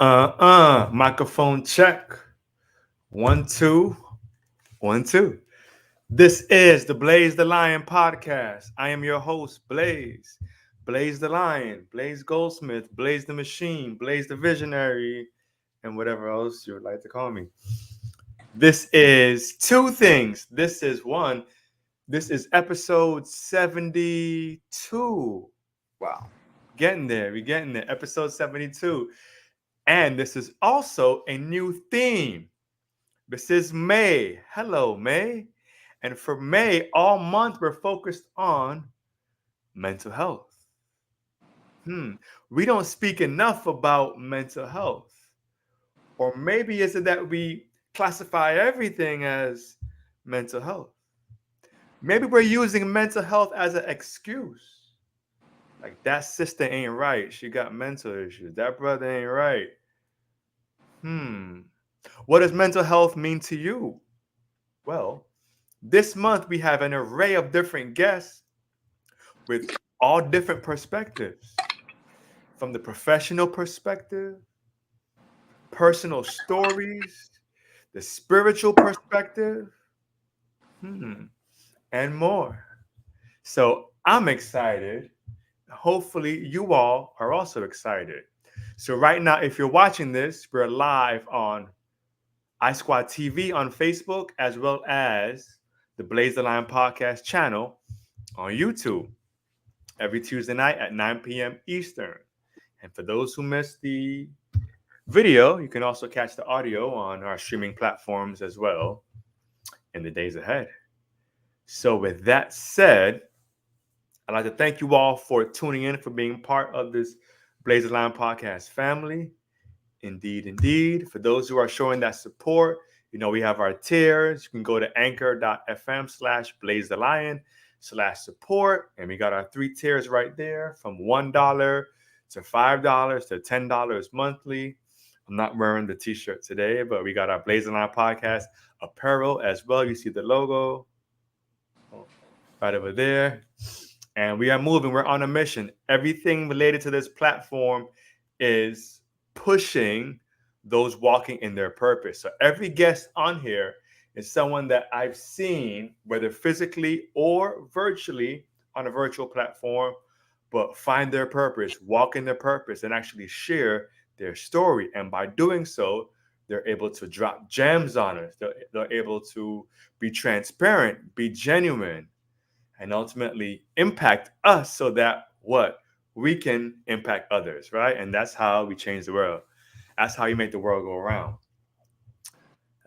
Microphone check. 1, 2, 1, 2. This is the Blaze the Lion podcast. I am your host, Blaze. Blaze the Lion, Blaze Goldsmith, Blaze the Machine, Blaze the Visionary, and whatever else you would like to call me. This is two things. This is episode 72. Wow. We're getting there. Episode 72. And this is also a new theme. This is May. Hello, May. And for May, all month, we're focused on mental health. We don't speak enough about mental health. Or maybe is it that we classify everything as mental health? Maybe we're using mental health as an excuse. Like, that sister ain't right. She got mental issues. That brother ain't right. What does mental health mean to you? Well, this month we have an array of different guests with all different perspectives. From the professional perspective, personal stories, the spiritual perspective, and more. So I'm excited. Hopefully you all are also excited. So right now, if you're watching this, we're live on iSquad TV on Facebook, as well as the Blaze the Lion podcast channel on YouTube every Tuesday night at 9 p.m. Eastern. And for those who missed the video, you can also catch the audio on our streaming platforms as well in the days ahead. So with that said, I'd like to thank you all for tuning in, for being part of this Blaze the Lion podcast family. Indeed. For those who are showing that support, we have our tiers. You can go to anchor.fm/blazethelion/support. And we got our 3 tiers right there, from $1 to $5 to $10 monthly. I'm not wearing the t-shirt today, but we got our Blaze the Lion podcast apparel as well. You see the logo right over there. And we are moving. We're on a mission. Everything related to this platform is pushing those walking in their purpose. So every guest on here is someone that I've seen, whether physically or virtually on a virtual platform, but find their purpose, walk in their purpose, and actually share their story. And by doing so, they're able to drop gems on us. They're able to be transparent, be genuine, and ultimately impact us so that we can impact others, right? And that's how we change the world. That's how you make the world go around.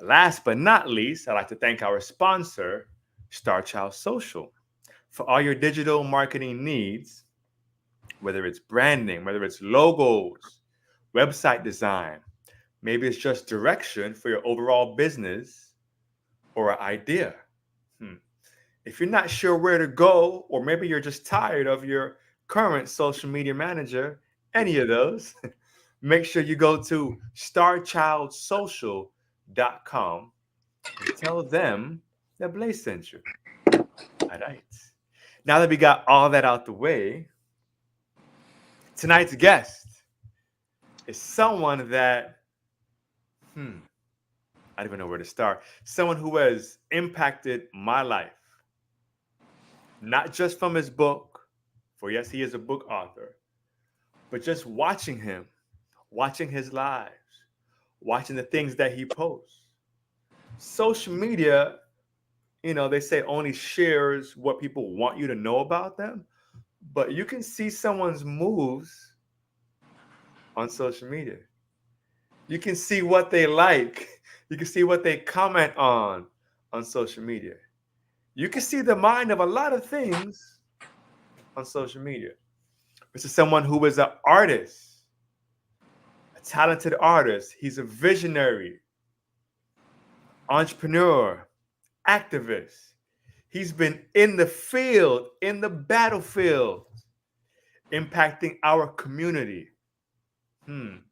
Last but not least, I'd like to thank our sponsor, Star Child Social. For all your digital marketing needs, whether it's branding, whether it's logos, website design, maybe it's just direction for your overall business or an idea. If you're not sure where to go, or maybe you're just tired of your current social media manager, any of those, make sure you go to starchildsocial.com and tell them that Blaze sent you. All right. Now that we got all that out the way, tonight's guest is someone that, I don't even know where to start. Someone who has impacted my life. Not just from his book, for yes, he is a book author, but just watching him, watching his lives, watching the things that he posts. Social media, they say only shares what people want you to know about them, but you can see someone's moves on social media. You can see what they like. You can see what they comment on social media. You can see the mind of a lot of things on social media. This is someone who is an artist, a talented artist. He's a visionary, entrepreneur, activist. He's been in the field, in the battlefield, impacting our community. On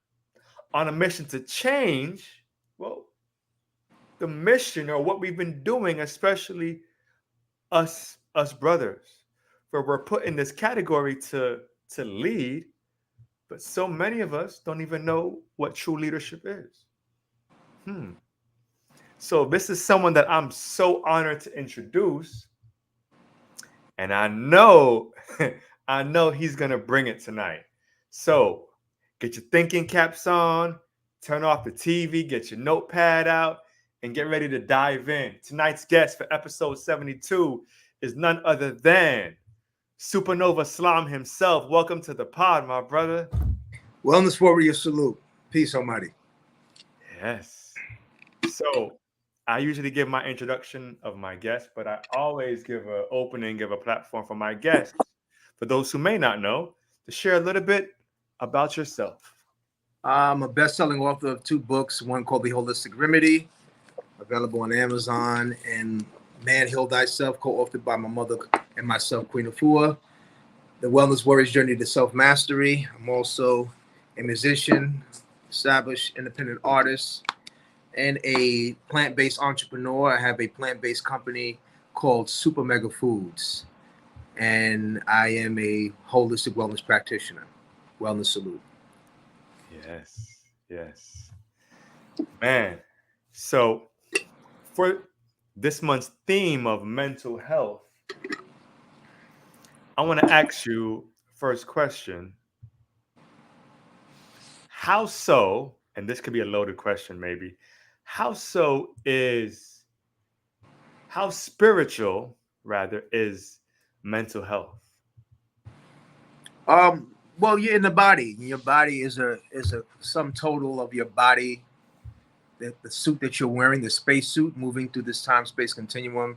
a mission to change, the mission, or what we've been doing, especially us brothers, where we're put in this category to lead, But so many of us don't even know what true leadership is. Hmm. So this is someone that I'm so honored to introduce, and I know, I know he's gonna bring it tonight. So get your thinking caps on, turn off the TV, get your notepad out, and get ready to dive in. Tonight's guest for episode 72 is none other than SupaNova Slom himself. Welcome to the pod, my brother. Wellness warrior salute. Peace, Almighty. Yes. So I usually give my introduction of my guest, but I always give an opening, give a platform for my guests, for those who may not know, to share a little bit about yourself. I'm a best-selling author of 2 books, one called The Holistic Remedy, available on Amazon, and Man Heal Thyself, co-authored by my mother and myself, Queen Afua. The Wellness Warrior's Journey to Self-Mastery. I'm also a musician, established independent artist, and a plant-based entrepreneur. I have a plant-based company called Super Mega Foods, and I am a holistic wellness practitioner. Wellness salute. Yes, yes. Man, so for this month's theme of mental health, I want to ask you first question. How so, and this could be a loaded question maybe, how so is, how spiritual rather is mental health? Well, you're in the body. Your body is a sum total of your body, the suit that you're wearing, the space suit, moving through this time space continuum,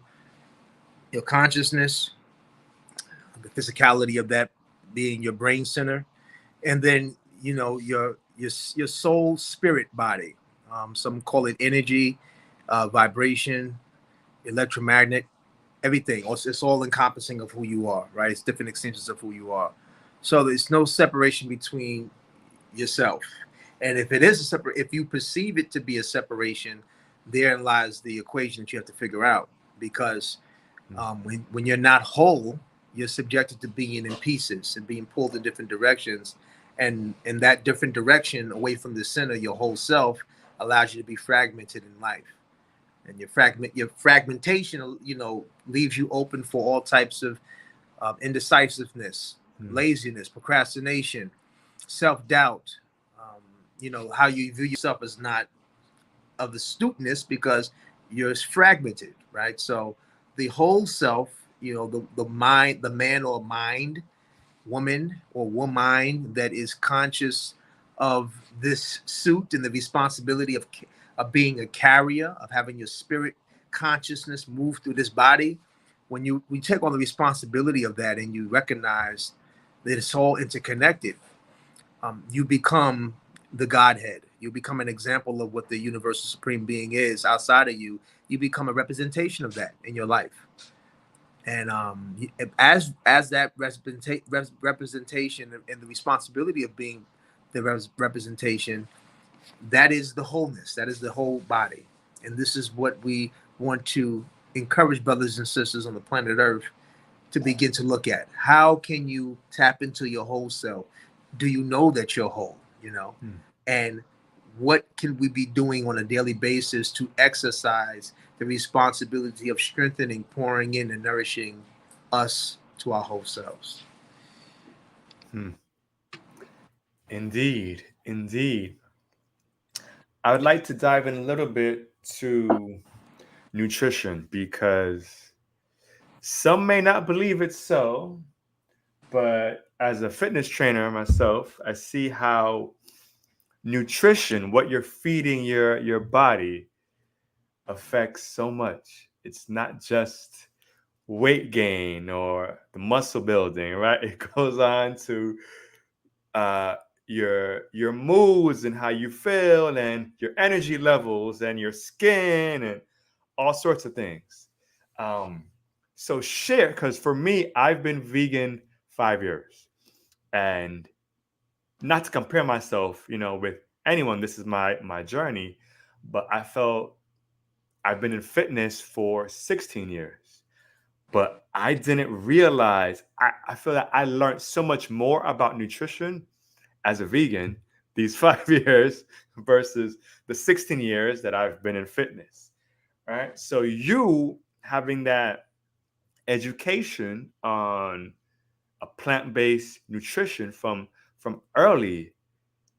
your consciousness, the physicality of that being your brain center, and then your soul spirit body. Some call it energy, vibration, electromagnet, everything. It's all encompassing of who you are, right? It's different extensions of who you are. So there's no separation between yourself. And if it is a separate, if you perceive it to be a separation, therein lies the equation that you have to figure out. Because when you're not whole, you're subjected to being in pieces and being pulled in different directions. And in that different direction, away from the center, your whole self allows you to be fragmented in life. And your fragmentation, leaves you open for all types of indecisiveness, laziness, procrastination, self-doubt. How you view yourself as not of astuteness because you're fragmented, right? So the whole self, the mind, the man or mind, woman or woman that is conscious of this suit and the responsibility of being a carrier, of having your spirit consciousness move through this body. When we take on the responsibility of that and you recognize that it's all interconnected, you become the Godhead. You become an example of what the universal supreme being is outside of you. You become a representation of that in your life. And as that representation and the responsibility of being the representation, that is the wholeness. That is the whole body. And this is what we want to encourage brothers and sisters on the planet Earth to begin to look at. How can you tap into your whole self? Do you know that you're whole? And what can we be doing on a daily basis to exercise the responsibility of strengthening, pouring in, and nourishing us to our whole selves? Indeed, indeed. I would like to dive in a little bit to nutrition because some may not believe it's so, but as a fitness trainer myself, I see how nutrition, what you're feeding your body, affects so much. It's not just weight gain or the muscle building, right? It goes on to uh, your moods and how you feel and your energy levels and your skin and all sorts of things. Um, so share, because for me, I've been vegan 5 years, and not to compare myself, with anyone. This is my journey, but I felt I've been in fitness for 16 years, but I didn't realize. I feel that I learned so much more about nutrition as a vegan, these 5 years versus the 16 years that I've been in fitness, right? So you having that education on a plant-based nutrition from early,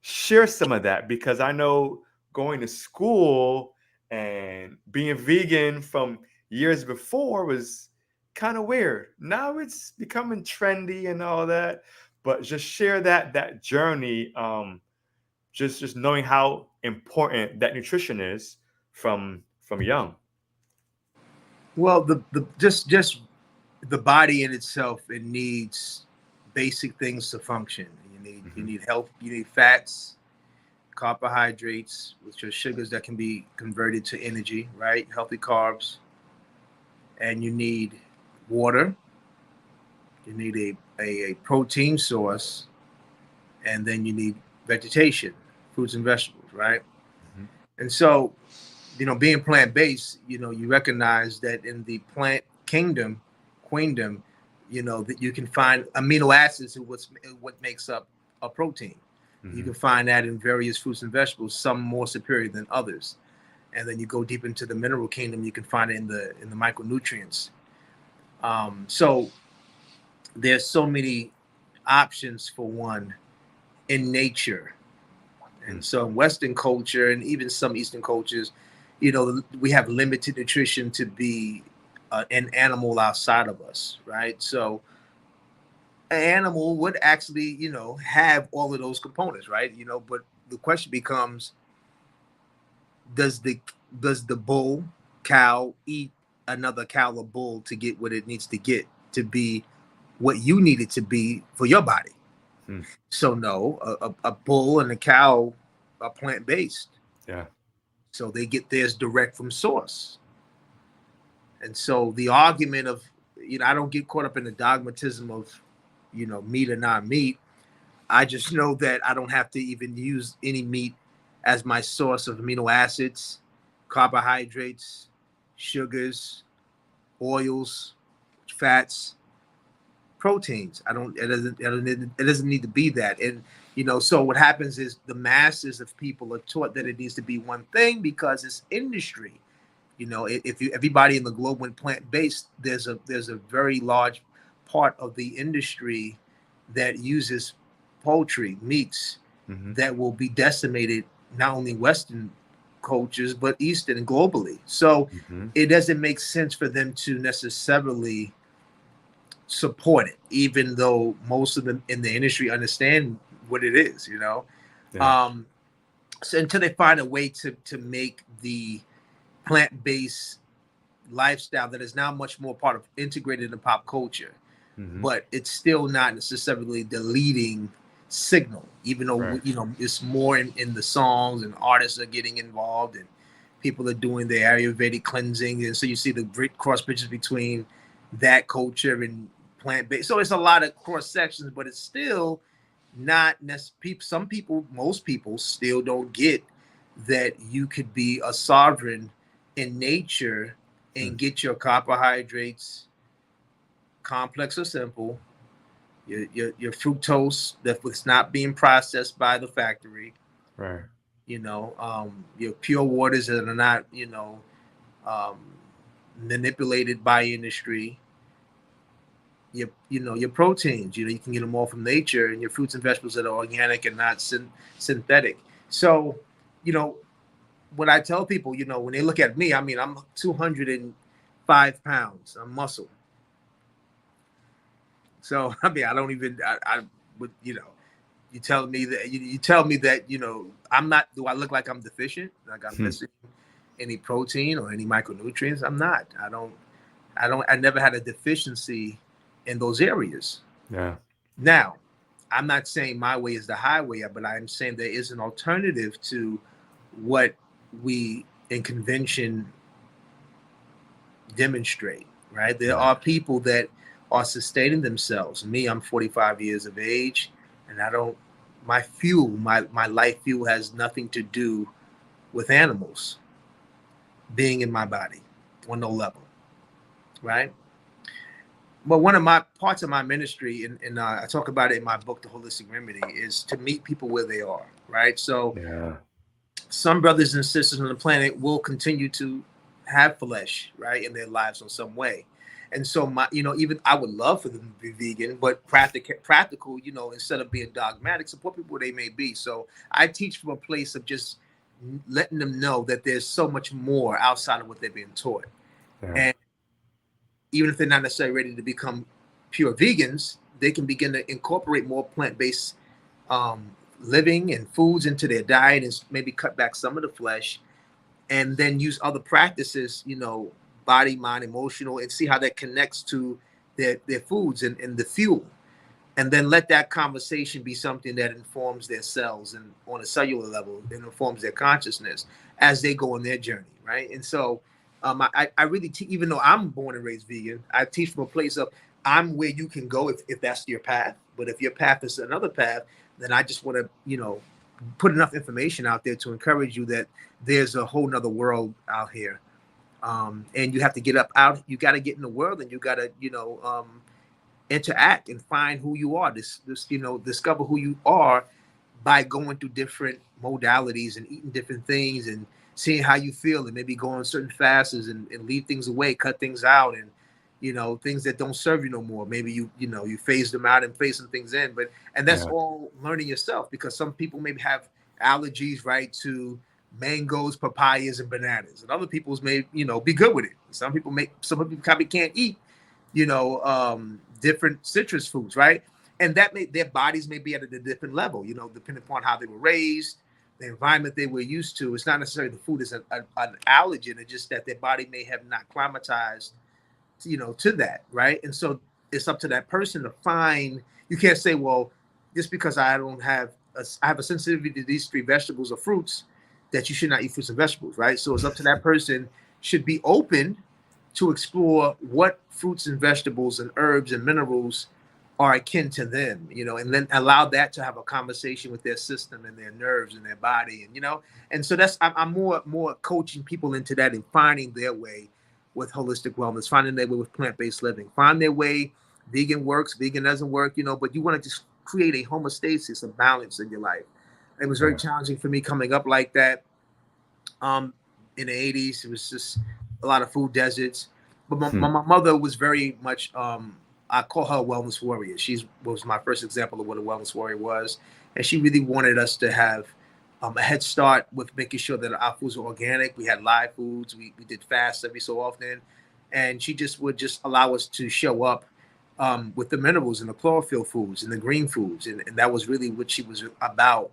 share some of that, because I know going to school and being vegan from years before was kind of weird. Now it's becoming trendy and all that, but just share that journey, just knowing how important that nutrition is from young. Well, the just the body in itself, it needs basic things to function. You Hmm. need health, you need fats, carbohydrates, which are sugars that can be converted to energy, right? Healthy carbs, and you need water. You need a protein source, and then you need vegetation, fruits and vegetables, right? Hmm. And so, being plant based, you recognize that in the plant queendom, that you can find amino acids in what makes up a protein. You Hmm. can find that in various fruits and vegetables, some more superior than others. And then you go deep into the mineral kingdom, you can find it in the micronutrients. So there's so many options for one in nature. And so in Western culture and even some Eastern cultures, we have limited nutrition to be an animal outside of us, right? So an animal would actually, have all of those components, right? But the question becomes, does the does the bull cow eat another cow or bull to get what it needs to get to be what you need it to be for your body? Hmm. So no, a bull and a cow are plant based. Yeah. So they get theirs direct from source. And so the argument of, I don't get caught up in the dogmatism of, meat or not meat. I just know that I don't have to even use any meat as my source of amino acids, carbohydrates, sugars, oils, fats, proteins. I don't. It doesn't need to be that. And so what happens is the masses of people are taught that it needs to be one thing because it's industry. If everybody in the globe went plant based, there's a very large part of the industry that uses poultry meats Hmm. that will be decimated, not only Western cultures but Eastern and globally. So Hmm. it doesn't make sense for them to necessarily support it, even though most of them in the industry understand what it is. Yeah. Um, so until they find a way to make the plant-based lifestyle that is now much more part of integrated in pop culture, Hmm. but it's still not necessarily the leading signal, even though Right. it's more in the songs and artists are getting involved and people are doing their Ayurvedic cleansing, and so you see the great cross bridges between that culture and plant-based. So it's a lot of cross sections, but it's still not necessarily. Some people, most people, still don't get that you could be a sovereign in nature and Mm. get your carbohydrates, complex or simple, your fructose that was not being processed by the factory, Right. your pure waters that are not, um, manipulated by industry, your proteins, you can get them all from nature, and your fruits and vegetables that are organic and not synthetic. So, you know, when I tell people, when they look at me, I mean, I'm 205 pounds, I'm muscle. So I mean, I don't even I would you tell me that you tell me that I'm not. Do I look like I'm deficient? Like I'm Hmm. missing any protein or any micronutrients? I'm not. I never had a deficiency in those areas. Yeah. Now, I'm not saying my way is the highway, but I'm saying there is an alternative to what we in convention demonstrate, right? There Right. are people that are sustaining themselves. Me, I'm 45 years of age, and I don't. My life fuel has nothing to do with animals being in my body on no level, right? Well, one of my parts of my ministry, and I talk about it in my book, The Holistic Remedy, is to meet people where they are, right? So Yeah. some brothers and sisters on the planet will continue to have flesh, right, in their lives in some way. And so even I would love for them to be vegan, but practical, instead of being dogmatic, support people where they may be. So I teach from a place of just letting them know that there's so much more outside of what they're being taught. Yeah. And even if they're not necessarily ready to become pure vegans, they can begin to incorporate more plant-based living and foods into their diet, and maybe cut back some of the flesh, and then use other practices, body, mind, emotional, and see how that connects to their foods and the fuel. And then let that conversation be something that informs their cells and on a cellular level, and informs their consciousness as they go on their journey, right? And so I really, even though I'm born and raised vegan, I teach from a place of I'm where you can go if that's your path. But if your path is another path, then I just want to, put enough information out there to encourage you that there's a whole nother world out here. And you have to get up out, you got to get in the world, and you got to, interact and find who you are. Discover who you are by going through different modalities and eating different things and seeing how you feel, and maybe go on certain fasts and leave things away, cut things out, and things that don't serve you no more. Maybe you phase them out and phase some things in. And that's Yeah. all learning yourself, because some people maybe have allergies, right, to mangoes, papayas, and bananas, and other people's may be good with it. Some people probably can't eat different citrus foods, right? And their bodies may be at a different level, depending upon how they were raised, the environment they were used to. It's not necessarily the food is an allergen. It's just that their body may have not climatized, to that, right? And so it's up to that person to find. You can't say, well, just because I have a sensitivity to these three vegetables or fruits, that you should not eat fruits and vegetables, right? So it's up to that person, should be open to explore what fruits and vegetables and herbs and minerals are akin to them, and then allow that to have a conversation with their system and their nerves and their body, and so I'm more coaching people into that and finding their way with holistic wellness, finding their way with plant-based living, find their way. Vegan works, vegan doesn't work, but you want to just create a homeostasis, a balance in your life. It was very challenging for me coming up like that. In the 80s, it was just a lot of food deserts. But my mother was very much, I call her a wellness warrior. She was my first example of what a wellness warrior was. And she really wanted us to have a head start with making sure that our foods were organic. We had live foods. We did fasts every so often. And she would allow us to show up with the minerals and the chlorophyll foods and the green foods. And that was really what she was about.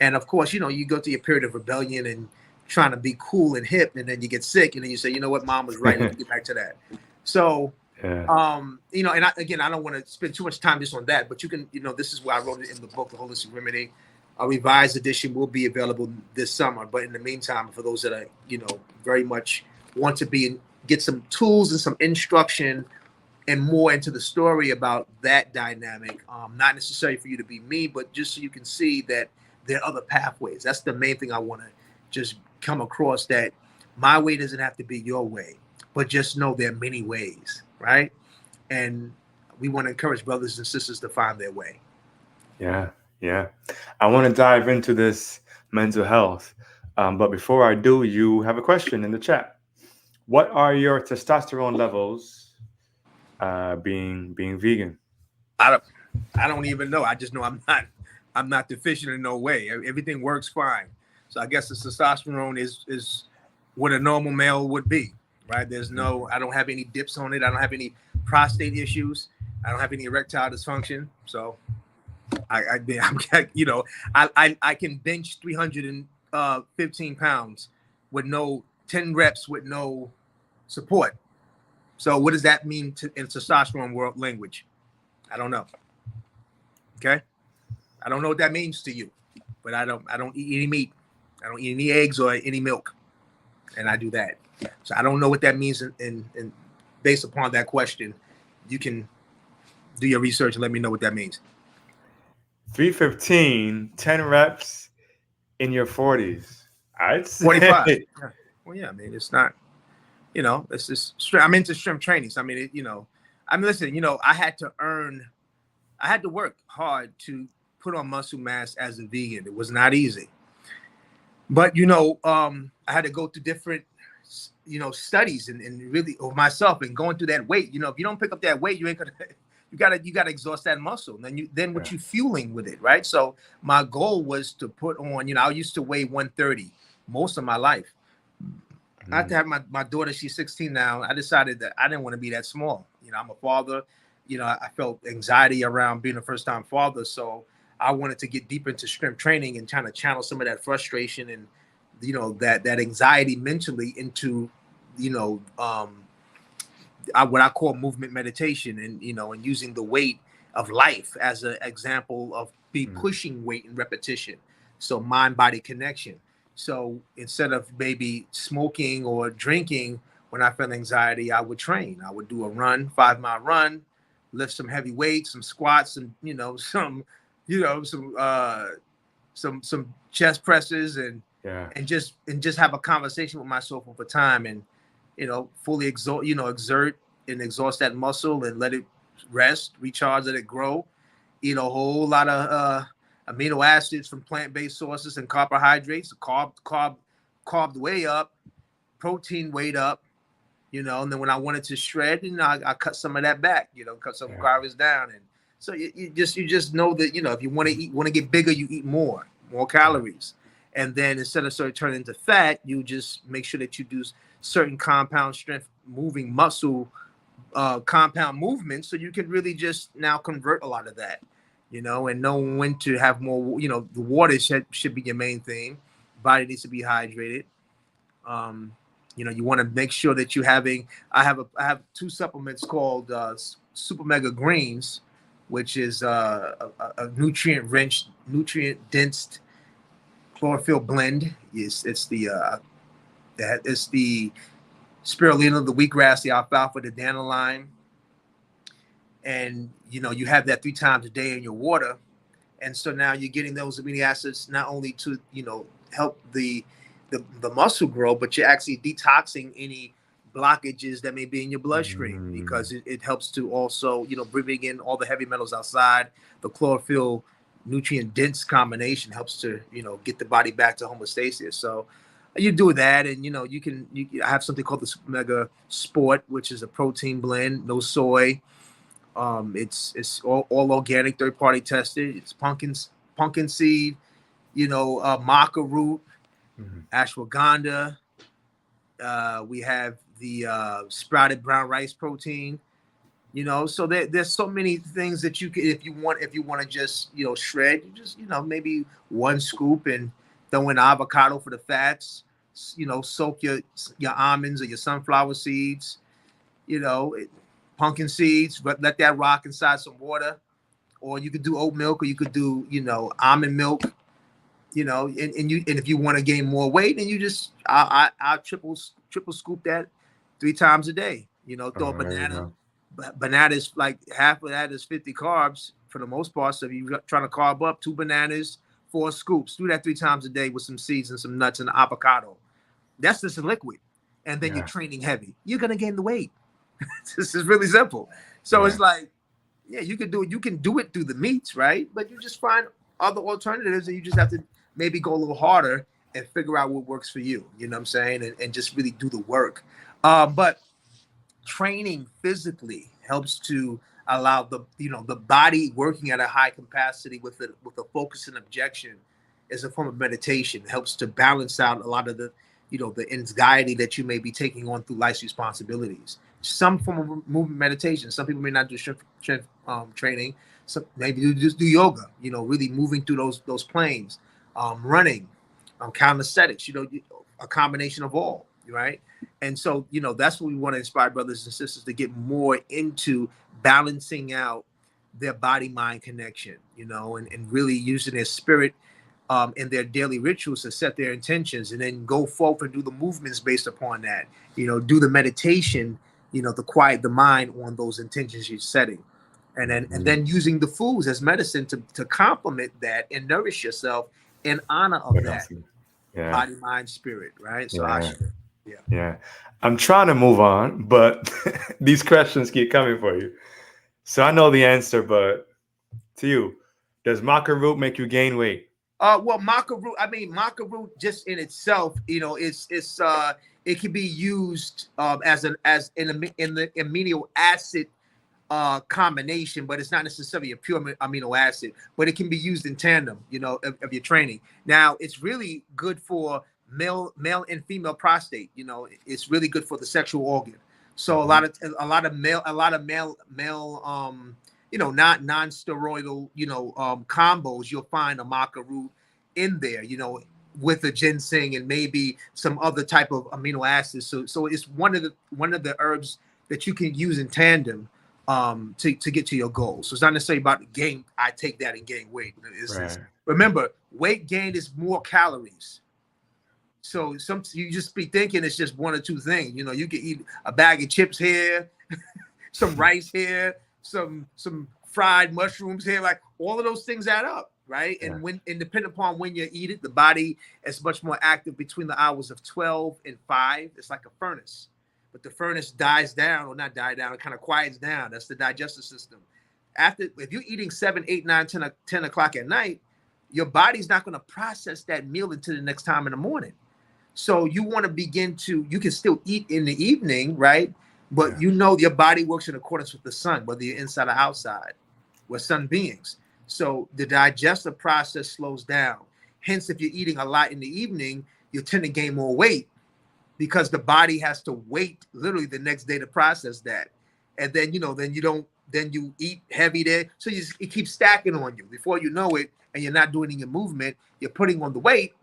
And of course, you go through a period of rebellion and trying to be cool and hip, and then you get sick, and then you say, you know what, mom was right. Let me get back to that. So, and I don't want to spend too much time just on that, but you can, this is where I wrote it in the book, The Holistic Remedy. A revised edition will be available this summer. But in the meantime, for those that are, very much want to get some tools and some instruction and more into the story about that dynamic, not necessarily for you to be me, but just so you can see that there are other pathways. That's the main thing I want to just come across, that my way doesn't have to be your way, but just know there are many ways, right? And we want to encourage brothers and sisters to find their way. Yeah. I want to dive into this mental health. But before I do, you have a question in the chat. What are your testosterone levels being vegan? I don't even know. I just know I'm not deficient in no way. Everything works fine. So I guess the testosterone is what a normal male would be, right? I don't have any dips on it. I don't have any prostate issues. I don't have any erectile dysfunction. So I can bench 315 pounds with 10 reps with no support. So what does that mean in testosterone world language? I don't know. Okay. I don't know what that means to you, but I don't eat any meat. I don't eat any eggs or any milk, and I do that. So I don't know what that means. And based upon that question, you can do your research and let me know what that means. 315, 10 reps in your 40s. I'd say 45. Yeah. Well, yeah. I mean, it's not. It's just. I'm into strength training. So I mean, I mean, listen, you know, I had to work hard to put on muscle mass as a vegan. It was not easy. But, you know, I had to go through different, you know, studies and really of myself and going through that weight. You know, if you don't pick up that weight, you ain't gonna, you gotta exhaust that muscle. Then what you fueling with it, right? So my goal was to put on, you know, I used to weigh 130 most of my life. Not to have my daughter, she's 16 now. I decided that I didn't want to be that small. You know, I'm a father. You know, I felt anxiety around being a first-time father. So I wanted to get deep into strength training and trying to channel some of that frustration and, you know, that anxiety mentally into, you know, what I call movement meditation, and, you know, and using the weight of life as an example of pushing weight and repetition. So mind-body connection. So instead of maybe smoking or drinking, when I felt anxiety, I would train. I would do a run, 5-mile run, lift some heavy weights, some squats, and, you know, some chest presses, and just have a conversation with myself over time, and, you know, fully exert and exhaust that muscle and let it rest, recharge, let it grow. Eat a whole lot of amino acids from plant-based sources and carbohydrates, carb way up, protein weight up, you know. And then when I wanted to shred, you know, I cut some of that back, you know, cut some carbs down. And so you just know that, you know, if you want to get bigger, you eat more calories. And then instead of sort of turning into fat, you just make sure that you do certain compound strength moving muscle compound movements, so you can really just now convert a lot of that, you know, and know when to have more. You know, the water should be your main thing. Body needs to be hydrated. You know, you want to make sure that you're having. I have 2 supplements called Super Mega Greens, which is a nutrient dense chlorophyll blend. It's the spirulina, the wheatgrass, the alfalfa, the dandelion. And, you know, you have that 3 times a day in your water. And so now you're getting those amino acids not only to, you know, help the muscle grow, but you're actually detoxing any blockages that may be in your bloodstream, because it helps to also, you know, bringing in all the heavy metals outside. The chlorophyll nutrient dense combination helps to, you know, get the body back to homeostasis. So you do that, and, you know, you have something called the Super Mega Sport, which is a protein blend, no soy. It's all organic, third-party tested. It's pumpkin seed, you know, maca root, ashwagandha. We have the sprouted brown rice protein. You know, so there's so many things that you can, if you want to just, you know, shred, you just, you know, maybe 1 scoop and throw in avocado for the fats. You know, soak your almonds or your sunflower seeds. You know, pumpkin seeds, but let that rock inside some water. Or you could do oat milk, or you could do, you know, almond milk. You know, and if you want to gain more weight, then you just I'll triple scoop that 3 times a day. You know, throw a banana. Banana is like half of that is 50 carbs for the most part. So if you're trying to carb up, 2 bananas, 4 scoops, do that 3 times a day with some seeds and some nuts and avocado. That's just a liquid. And then you're training heavy. You're going to gain the weight. This is really simple. So it's like, yeah, you can do it. You can do it through the meats, right? But you just find other alternatives, and you just have to maybe go a little harder and figure out what works for you. You know what I'm saying? And just really do the work. But training physically helps to allow the body working at a high capacity with a focus and objection is a form of meditation. It helps to balance out a lot of the anxiety that you may be taking on through life's responsibilities. Some form of movement meditation. Some people may not do strength training. So maybe you just do yoga, you know, really moving through those planes, running, calisthenics, you know, a combination of all, right? And so, you know, that's what we want to inspire brothers and sisters to get more into balancing out their body-mind connection, you know, and really using their spirit in their daily rituals to set their intentions, and then go forth and do the movements based upon that, you know, do the meditation, you know, to quiet the mind on those intentions you're setting. And then using the foods as medicine to complement that and nourish yourself in honor of that body, mind, spirit, right? So Yeah. I'm trying to move on, but these questions keep coming for you. So I know the answer, but to you, does maca root make you gain weight? Well, maca root. I mean, maca root just in itself, it can be used as in the amino acid combination, but it's not necessarily a pure amino acid. But it can be used in tandem, of your training. Now, it's really good for male and female prostate. It's really good for the sexual organ. So a lot of male not non-steroidal combos, you'll find a maca root in there, with the ginseng and maybe some other type of amino acids. So it's one of the herbs that you can use in tandem to get to your goals. So it's not necessarily about gain. I take that and gain weight. Remember, weight gain is more calories. So you just be thinking it's just one or two things. You can eat a bag of chips here, some rice here, some fried mushrooms here, like all of those things add up, right? Yeah. And depending upon when you eat it, the body is much more active between the hours of 12 and 5. It's like a furnace, but the furnace dies down, or not die down, it kind of quiets down. That's the digestive system. If you're eating 7, 8, 9, 10 o'clock at night, your body's not going to process that meal until the next time in the morning. So you want to you can still eat in the evening, right? But your body works in accordance with the sun, whether you're inside or outside. We're sun beings. So the digestive process slows down. Hence, if you're eating a lot in the evening, you tend to gain more weight because the body has to wait literally the next day to process that. And then, then you eat heavy there. So it keeps stacking on you. Before you know it, and you're not doing any movement, you're putting on the weight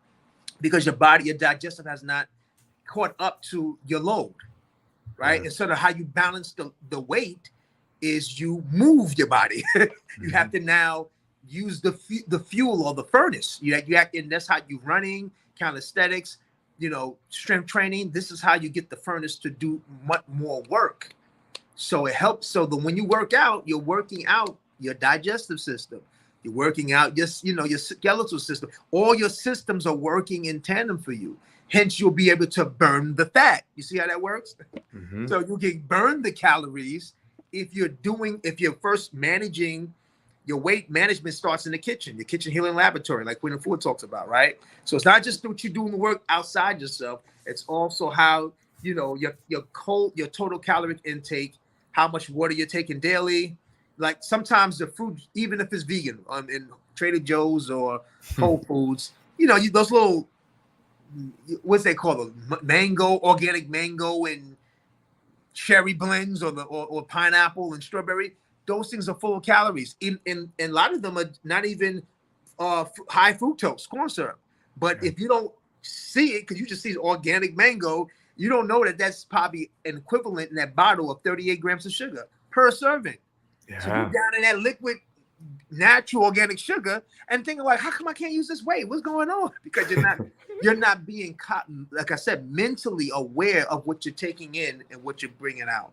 because your digestive has not caught up to your load. Right. And sort of how you balance the weight is you move your body. You have to now use the fuel or the furnace. And that's how you're running, calisthenics, strength training. This is how you get the furnace to do much more work. So it helps. So that when you work out, you're working out your digestive system. You're working out your skeletal system. All your systems are working in tandem for you. Hence, you'll be able to burn the fat. You see how that works? Mm-hmm. So you can burn the calories if you're first managing your weight. Management starts in the kitchen, your kitchen healing laboratory, like Queen Food talks about, right? So it's not just what you do in the work outside yourself. It's also how, your total caloric intake, how much water you're taking daily. Like sometimes the food, even if it's vegan, in Trader Joe's or Whole Foods, those little, what's they call them, organic mango and cherry blends, or pineapple and strawberry. Those things are full of calories. In a lot of them are not even high fructose corn syrup. But if you don't see it, because you just see organic mango, you don't know that that's probably an equivalent in that bottle of 38 grams of sugar per serving. Yeah. So you're down in that liquid, natural organic sugar and thinking like, how come I can't use this weight? What's going on? Because you're not being, like I said, mentally aware of what you're taking in and what you're bringing out.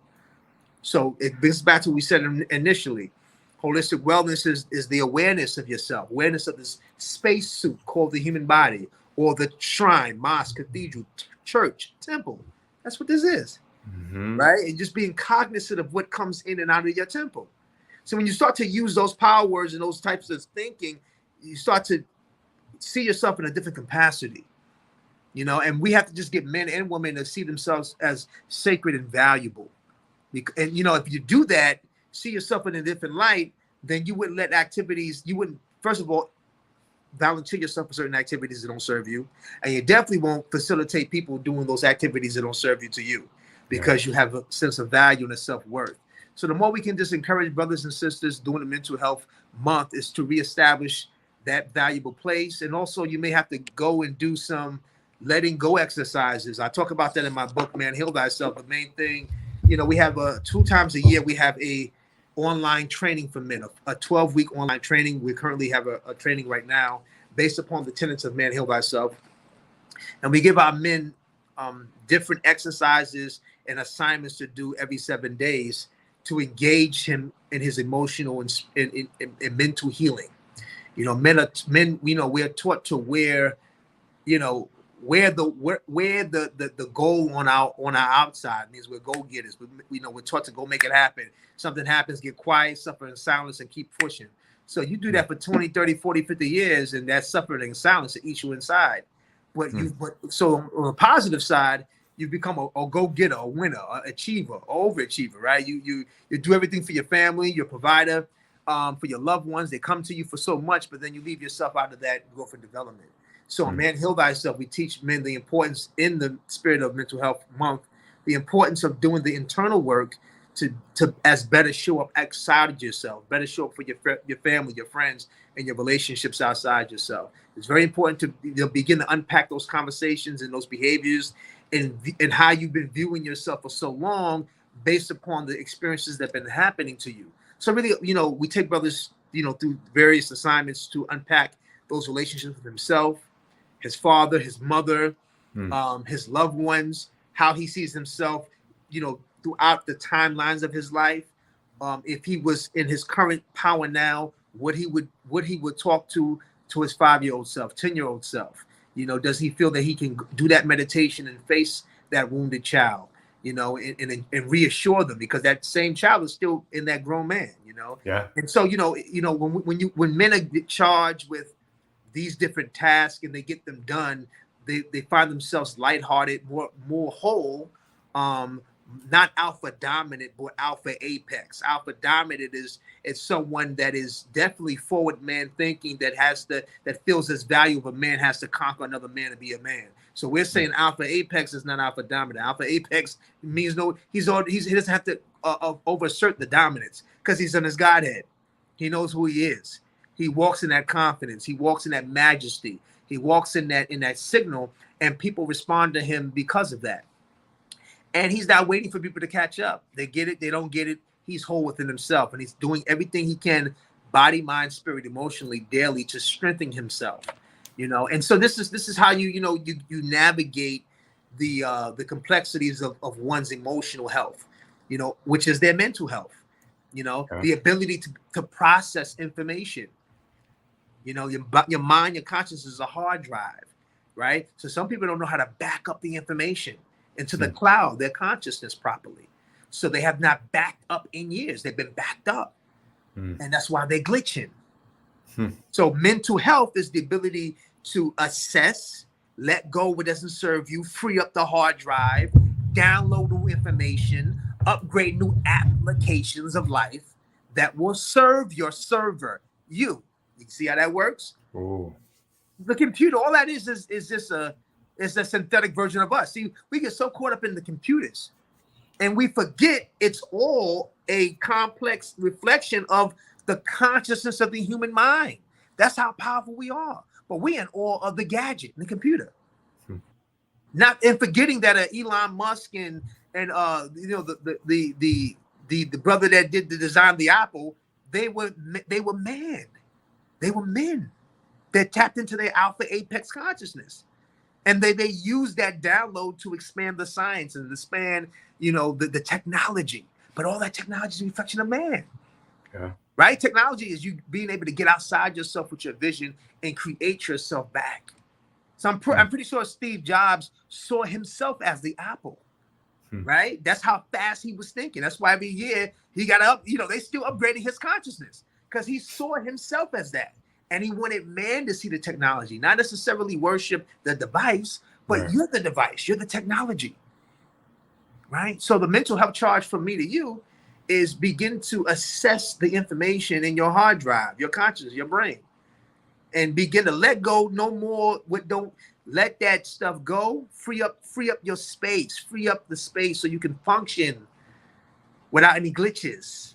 So it brings back to what we said initially. Holistic wellness is the awareness of yourself, awareness of this space suit called the human body, or the shrine, mosque, cathedral, church, temple. That's what this is, right? And just being cognizant of what comes in and out of your temple. So when you start to use those power words and those types of thinking, you start to see yourself in a different capacity, and we have to just get men and women to see themselves as sacred and valuable. And, if you do that, see yourself in a different light, then you wouldn't first of all, volunteer yourself for certain activities that don't serve you. And you definitely won't facilitate people doing those activities that don't serve you to you, because you have a sense of value and a self-worth. So the more we can just encourage brothers and sisters during the mental health month is to reestablish that valuable place. And also you may have to go and do some letting go exercises. I talk about that in my book, Man, Heal Thyself. The main thing, we have 2 times a year, we have a online training for men, a 12-week online training. We currently have a training right now based upon the tenets of Man, Heal Thyself. And we give our men different exercises and assignments to do every 7 days to engage him in his emotional and mental healing. Men, we're taught to wear, where the goal on our outside means we're go getters. We're taught to go make it happen. Something happens, get quiet, suffer in silence, and keep pushing. So you do that for 20, 30, 40, 50 years, and that suffering in silence to eat you inside. So on the positive side, you become a go-getter, a winner, an achiever, an overachiever, right? You do everything for your family, your provider, for your loved ones. They come to you for so much, but then you leave yourself out of that growth and development. So Man, Heal Thyself, we teach men the importance in the spirit of Mental Health Month, the importance of doing the internal work to as better show up outside of yourself, better show up for your family, your friends, and your relationships outside yourself. It's very important to begin to unpack those conversations and those behaviors and how you've been viewing yourself for so long based upon the experiences that have been happening to you. So really, we take brothers, through various assignments to unpack those relationships with himself, his father, his mother, his loved ones, how he sees himself, throughout the timelines of his life. If he was in his current power now, what he would talk to his 5-year-old self, 10-year-old self. Does he feel that he can do that meditation and face that wounded child, and reassure them, because that same child is still in that grown man, Yeah. And so, when men are charged with these different tasks and they get them done, they find themselves lighthearted, more whole, not alpha dominant, but alpha apex. Alpha dominant is someone that is definitely forward man thinking, that feels as valuable a man has to conquer another man to be a man. So we're saying alpha apex is not alpha dominant. Alpha apex means he doesn't have to overassert the dominance, because he's in his Godhead. He knows who he is. He walks in that confidence. He walks in that majesty. He walks in that signal, and people respond to him because of that. And he's not waiting for people to catch up. They get it, they don't get it. He's whole within himself, and he's doing everything he can, body, mind, spirit, emotionally, daily, to strengthen himself. And so this is how you navigate the complexities of one's emotional health, which is their mental health. The ability to process information. Your mind, your consciousness is a hard drive, right? So some people don't know how to back up the information into the cloud, their consciousness, properly. So they have not backed up in years. They've been backed up. And that's why they're glitching. So mental health is the ability to assess, let go what doesn't serve you, free up the hard drive, download new information, upgrade new applications of life that will serve your server, you. You see how that works? Ooh. The computer, all that is just a synthetic version of us. See, we get so caught up in the computers, and we forget it's all a complex reflection of the consciousness of the human mind. That's how powerful we are. But we in awe of the gadget, the computer. Not in forgetting that Elon Musk and the brother that did the design of the Apple, they were men. They were men that tapped into their alpha apex consciousness. And they used that download to expand the science and expand, the technology. But all that technology is a reflection of man. Yeah. Right? Technology is you being able to get outside yourself with your vision and create yourself back. So I'm pretty sure Steve Jobs saw himself as the Apple. Right? That's how fast he was thinking. That's why every year he got up, they still upgrading his consciousness, because he saw himself as that. And he wanted man to see the technology, not necessarily worship the device, but you're the device, you're the technology. Right? So the mental health charge from me to you is begin to assess the information in your hard drive, your consciousness, your brain, and begin to let go. No more. Don't let that stuff go. Free up your space. Free up the space so you can function without any glitches.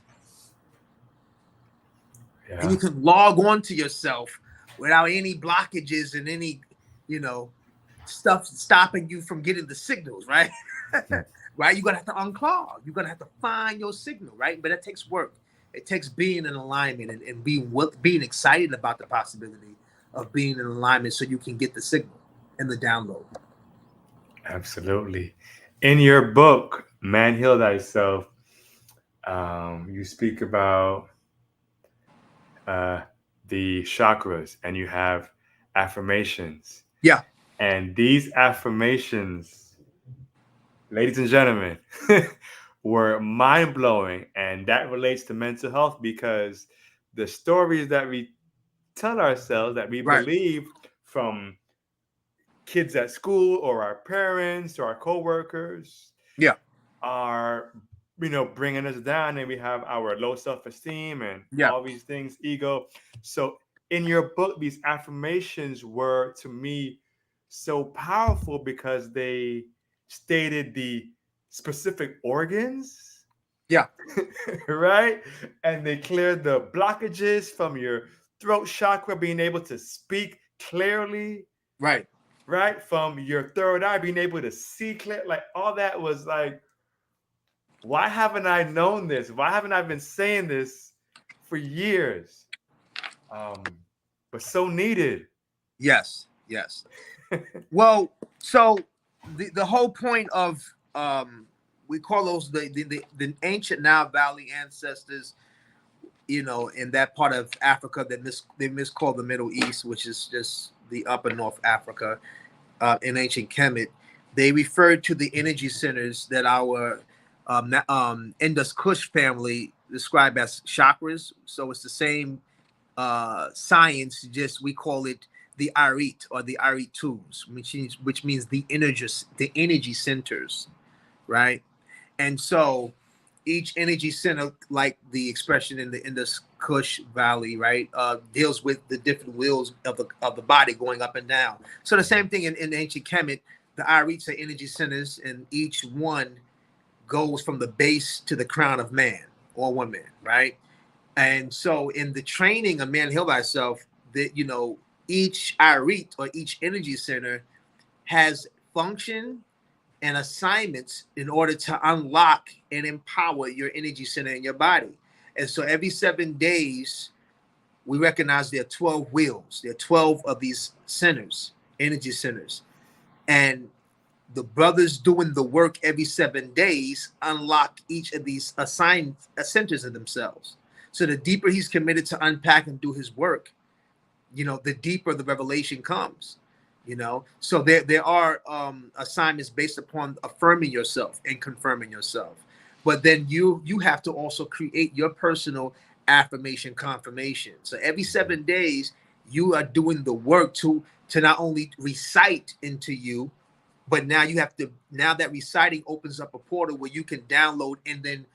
Yeah. And you can log on to yourself without any blockages and any, stuff stopping you from getting the signals, right? Right? You're going to have to unclog. You're going to have to find your signal, right? But it takes work. It takes being in alignment and being excited about the possibility of being in alignment so you can get the signal and the download. Absolutely. In your book, Man Heal Thyself, you speak about the chakras, and you have affirmations. Yeah. And these affirmations, ladies and gentlemen, were mind blowing. And that relates to mental health because the stories that we tell ourselves that we Right. believe from kids at school or our parents or our coworkers Yeah. are, bringing us down, and we have our low self-esteem and Yeah. all these things, ego. So in your book, these affirmations were to me so powerful because they stated the specific organs, Yeah. right? And they cleared the blockages from your throat chakra, being able to speak clearly, Right. right? From your third eye, being able to see clear. Like all that was like, why haven't I known this? Why haven't I been saying this for years? But so needed. Yes. Yes. Well, so the whole point of we call those the ancient Nile Valley ancestors, in that part of Africa that they miscall the Middle East, which is just the upper North Africa, in ancient Kemet. They referred to the energy centers that our Indus Kush family described as chakras. So it's the same science, just we call it the Arit or the Aritus, which means the energy centers, right? And so each energy center, like the expression in the Indus Kush Valley, right, deals with the different wheels of the body going up and down. So the same thing in ancient Kemet, the Arits are energy centers, and each one goes from the base to the crown of man or woman, right? And so in the training of Man Heal Thyself, that each Arit or each energy center has function and assignments in order to unlock and empower your energy center in your body. And so every 7 days, we recognize there are 12 wheels. There are 12 of these centers, energy centers. And the brothers doing the work every 7 days unlock each of these assigned centers of themselves. So the deeper he's committed to unpack and do his work, the deeper the revelation comes. So there are assignments based upon affirming yourself and confirming yourself, but then you have to also create your personal affirmation confirmation. So every 7 days you are doing the work to not only recite into you, but now that reciting opens up a portal where you can download and then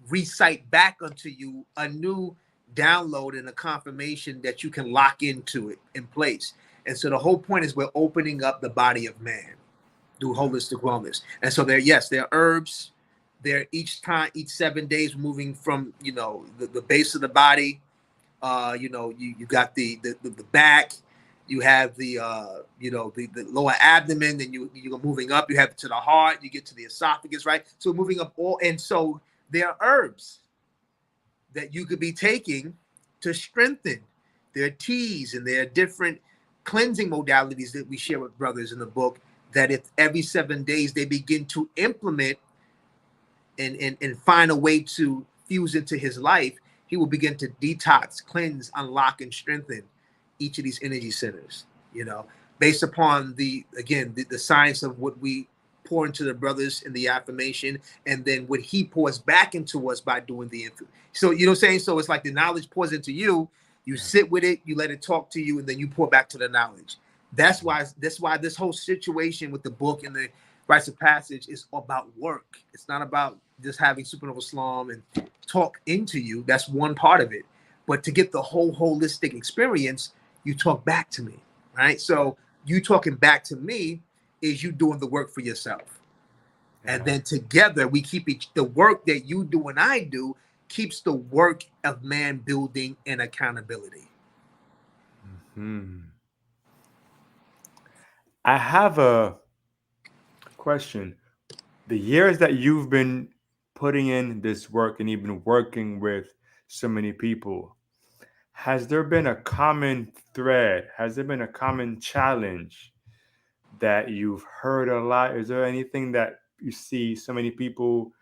recite back unto you a new download and a confirmation that you can lock into it in place. And so the whole point is we're opening up the body of man through holistic wellness. And so there are herbs. There each 7 days, moving from the base of the body. You got the back. You have the the lower abdomen. Then you're moving up. You have to the heart. You get to the esophagus, right? So moving up all. And so there are herbs that you could be taking to strengthen. There are teas and there are different cleansing modalities that we share with brothers in the book, that if every 7 days they begin to implement and find a way to fuse into his life, he will begin to detox, cleanse, unlock, and strengthen each of these energy centers, based upon the science of what we pour into the brothers in the affirmation, and then what he pours back into us by doing the info. So you know what I'm saying? So it's like the knowledge pours into you, you sit with it, you let it talk to you, and then you pour back to the knowledge. That's why this whole situation with the book and the rites of passage is about work. It's not about just having SupaNova Slom and talk into you. That's one part of it. But to get the whole holistic experience, you talk back to me, right? So you talking back to me is you doing the work for yourself. And then together we keep the work that you do and I do keeps the work of man building and accountability. I have a question. The years that you've been putting in this work and even working with so many people, has there been a common thread? Has there been a common challenge that you've heard a lot? Is there anything that you see so many people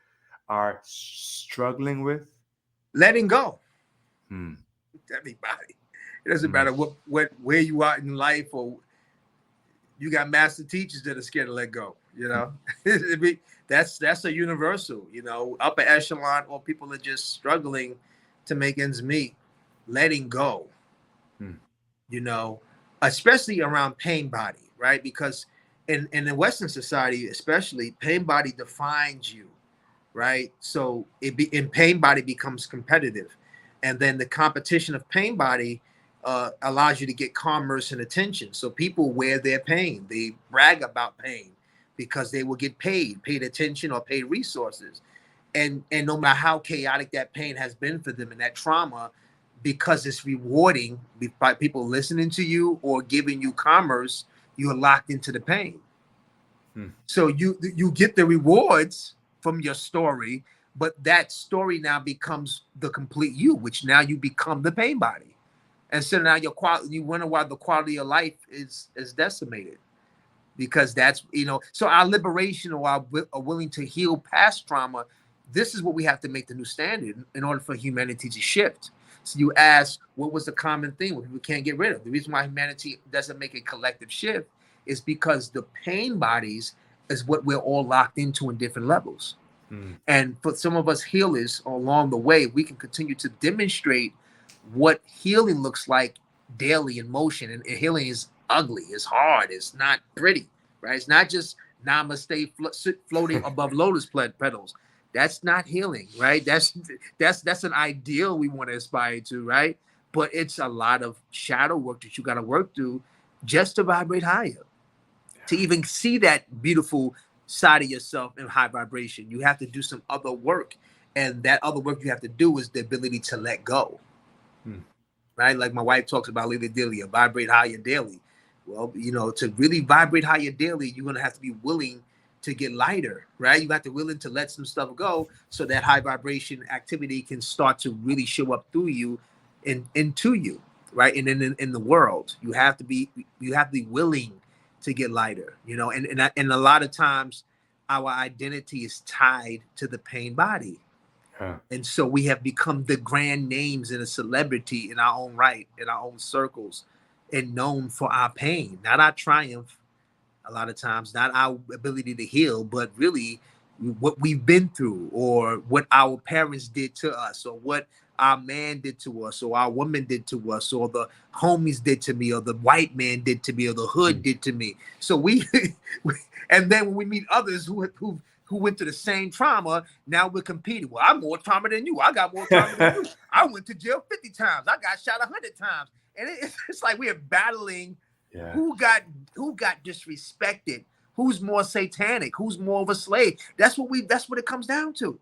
are struggling with? Letting go. Hmm. Everybody. It doesn't matter where you are in life, or you got master teachers that are scared to let go. You know, that's a universal. You know, upper echelon or people are just struggling to make ends meet, letting go. You know, especially around pain body, right? Because in the Western society, especially, pain body defines you, right? So in pain body becomes competitive, and then the competition of pain body allows you to get commerce and attention. So people wear their pain, they brag about pain because they will get paid attention or paid resources, and no matter how chaotic that pain has been for them and that trauma, because it's rewarding by people listening to you or giving you commerce, you're locked into the pain. So you get the rewards from your story, but that story now becomes the complete you, which now you become the pain body. And so now your quality, you wonder why the quality of life is decimated, because that's, you know, so our liberation or our willing to heal past trauma, this is what we have to make the new standard in order for humanity to shift. So you ask, what was the common thing what people can't get rid of? The reason why humanity doesn't make a collective shift is because the pain bodies is what we're all locked into in different levels. And for some of us healers along the way, we can continue to demonstrate what healing looks like daily in motion. And healing is ugly, it's hard, it's not pretty, right? It's not just namaste floating above lotus petals. That's not healing, right? That's an ideal we want to aspire to, right? But it's a lot of shadow work that you got to work through just to vibrate higher, to even see that beautiful side of yourself in high vibration. You have to do some other work, and that other work you have to do is the ability to let go. Right? Like my wife talks about daily, vibrate higher daily. Well, you know, to really vibrate higher daily, you're going to have to be willing to get lighter, right? You got to be willing to let some stuff go so that high vibration activity can start to really show up through you and into you, right? And then in the world, you have to be willing to get lighter, you know, and a lot of times our identity is tied to the pain body. And so we have become the grand names and a celebrity in our own right, in our own circles, and known for our pain, not our triumph. A lot of times, not our ability to heal, but really what we've been through, or what our parents did to us, or what our man did to us, or our woman did to us, or the homies did to me, or the white man did to me, or the hood did to me. So we and then when we meet others who went through the same trauma, now we're competing. Well, I'm more trauma than you. I got more trauma than you. I went to jail 50 times. I got shot 100 times. And it's like we're battling who got disrespected, who's more satanic, who's more of a slave. That's what it comes down to.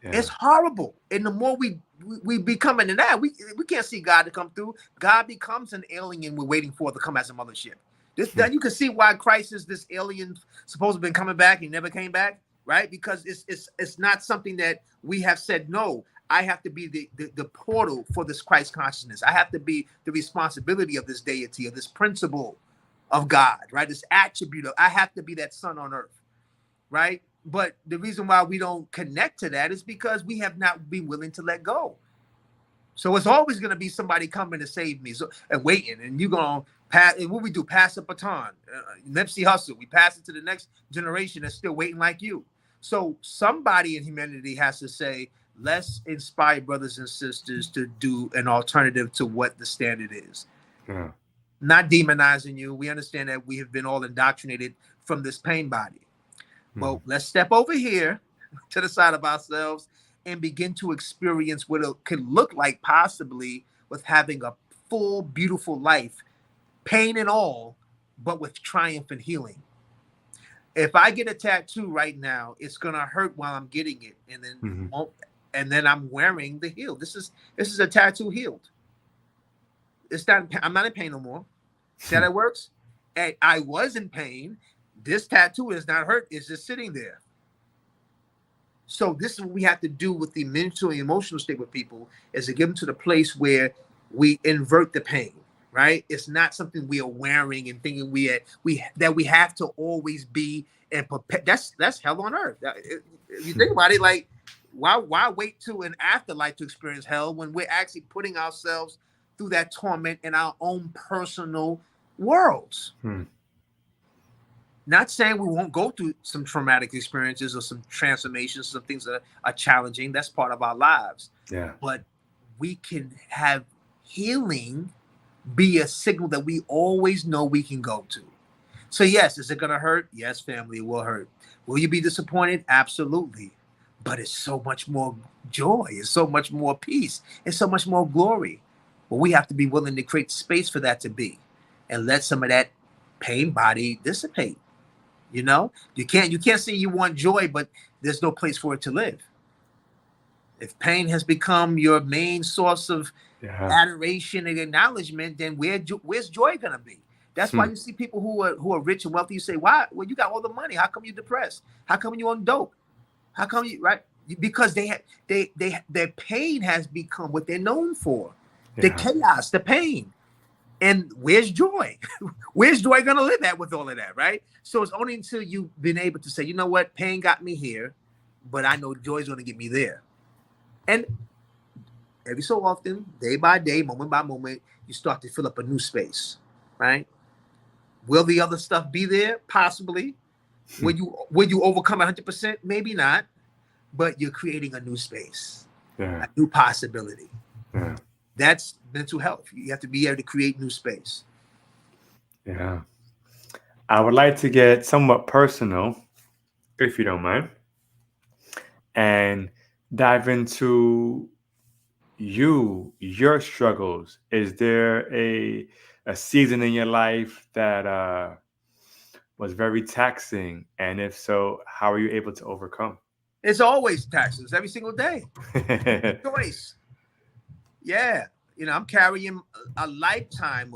It's horrible. And the more we become into that, we can't see God to come through. God becomes an alien we're waiting for to come as a mothership. Then you can see why Christ is this alien supposed to have been coming back. He never came back, right? Because it's not something that we have said, no, I have to be the portal for this Christ consciousness. I have to be the responsibility of this deity, of this principle of God, right? This attribute of, I have to be that son on earth, right? But the reason why we don't connect to that is because we have not been willing to let go. So it's always going to be somebody coming to save me, and waiting, and you're going to pass. And what we do, pass the baton. Nipsey Hussle, we pass it to the next generation that's still waiting like you. So somebody in humanity has to say, let's inspire brothers and sisters to do an alternative to what the standard is. Not demonizing you. We understand that we have been all indoctrinated from this pain body. But let's step over here to the side of ourselves and begin to experience what it could look like, possibly, with having a full, beautiful life, pain and all, but with triumph and healing. If I get a tattoo right now, it's gonna hurt while I'm getting it, and then I'm wearing the heal. This is a tattoo healed. It's not. I'm not in pain no more. See how that works? And I was in pain. This tattoo is not hurt. It's just sitting there. So this is what we have to do with the mental and emotional state with people, is to get them to the place where we invert the pain, right? It's not something we are wearing and thinking we have to always be and prepare. That's hell on earth. If you think about it, like why wait to an afterlife to experience hell when we're actually putting ourselves through that torment in our own personal worlds? Not saying we won't go through some traumatic experiences or some transformations, some things that are challenging. That's part of our lives. Yeah. But we can have healing be a signal that we always know we can go to. So yes, is it going to hurt? Yes, family, it will hurt. Will you be disappointed? Absolutely. But it's so much more joy. It's so much more peace. It's so much more glory. But we have to be willing to create space for that to be and let some of that pain body dissipate. You know, you can't say you want joy, but there's no place for it to live. If pain has become your main source of adoration and acknowledgement, then where's joy gonna be? That's why you see people who are rich and wealthy. You say, why? Well, you got all the money. How come you depressed? How come you on dope? How come you right? Because their pain has become what they're known for. The chaos, the pain. And where's joy? Where's joy gonna live at with all of that, right? So it's only until you've been able to say, you know what, pain got me here, but I know joy's gonna get me there. And every so often, day by day, moment by moment, you start to fill up a new space, right? Will the other stuff be there? Possibly. Would you overcome 100%? Maybe not. But you're creating a new space, a new possibility. Yeah. That's mental health. You have to be able to create new space. Yeah. I would like to get somewhat personal, if you don't mind, and dive into your struggles. Is there a season in your life that was very taxing? And if so, how are you able to overcome? It's always taxes every single day. Choice. Yeah. You know, I'm carrying a lifetime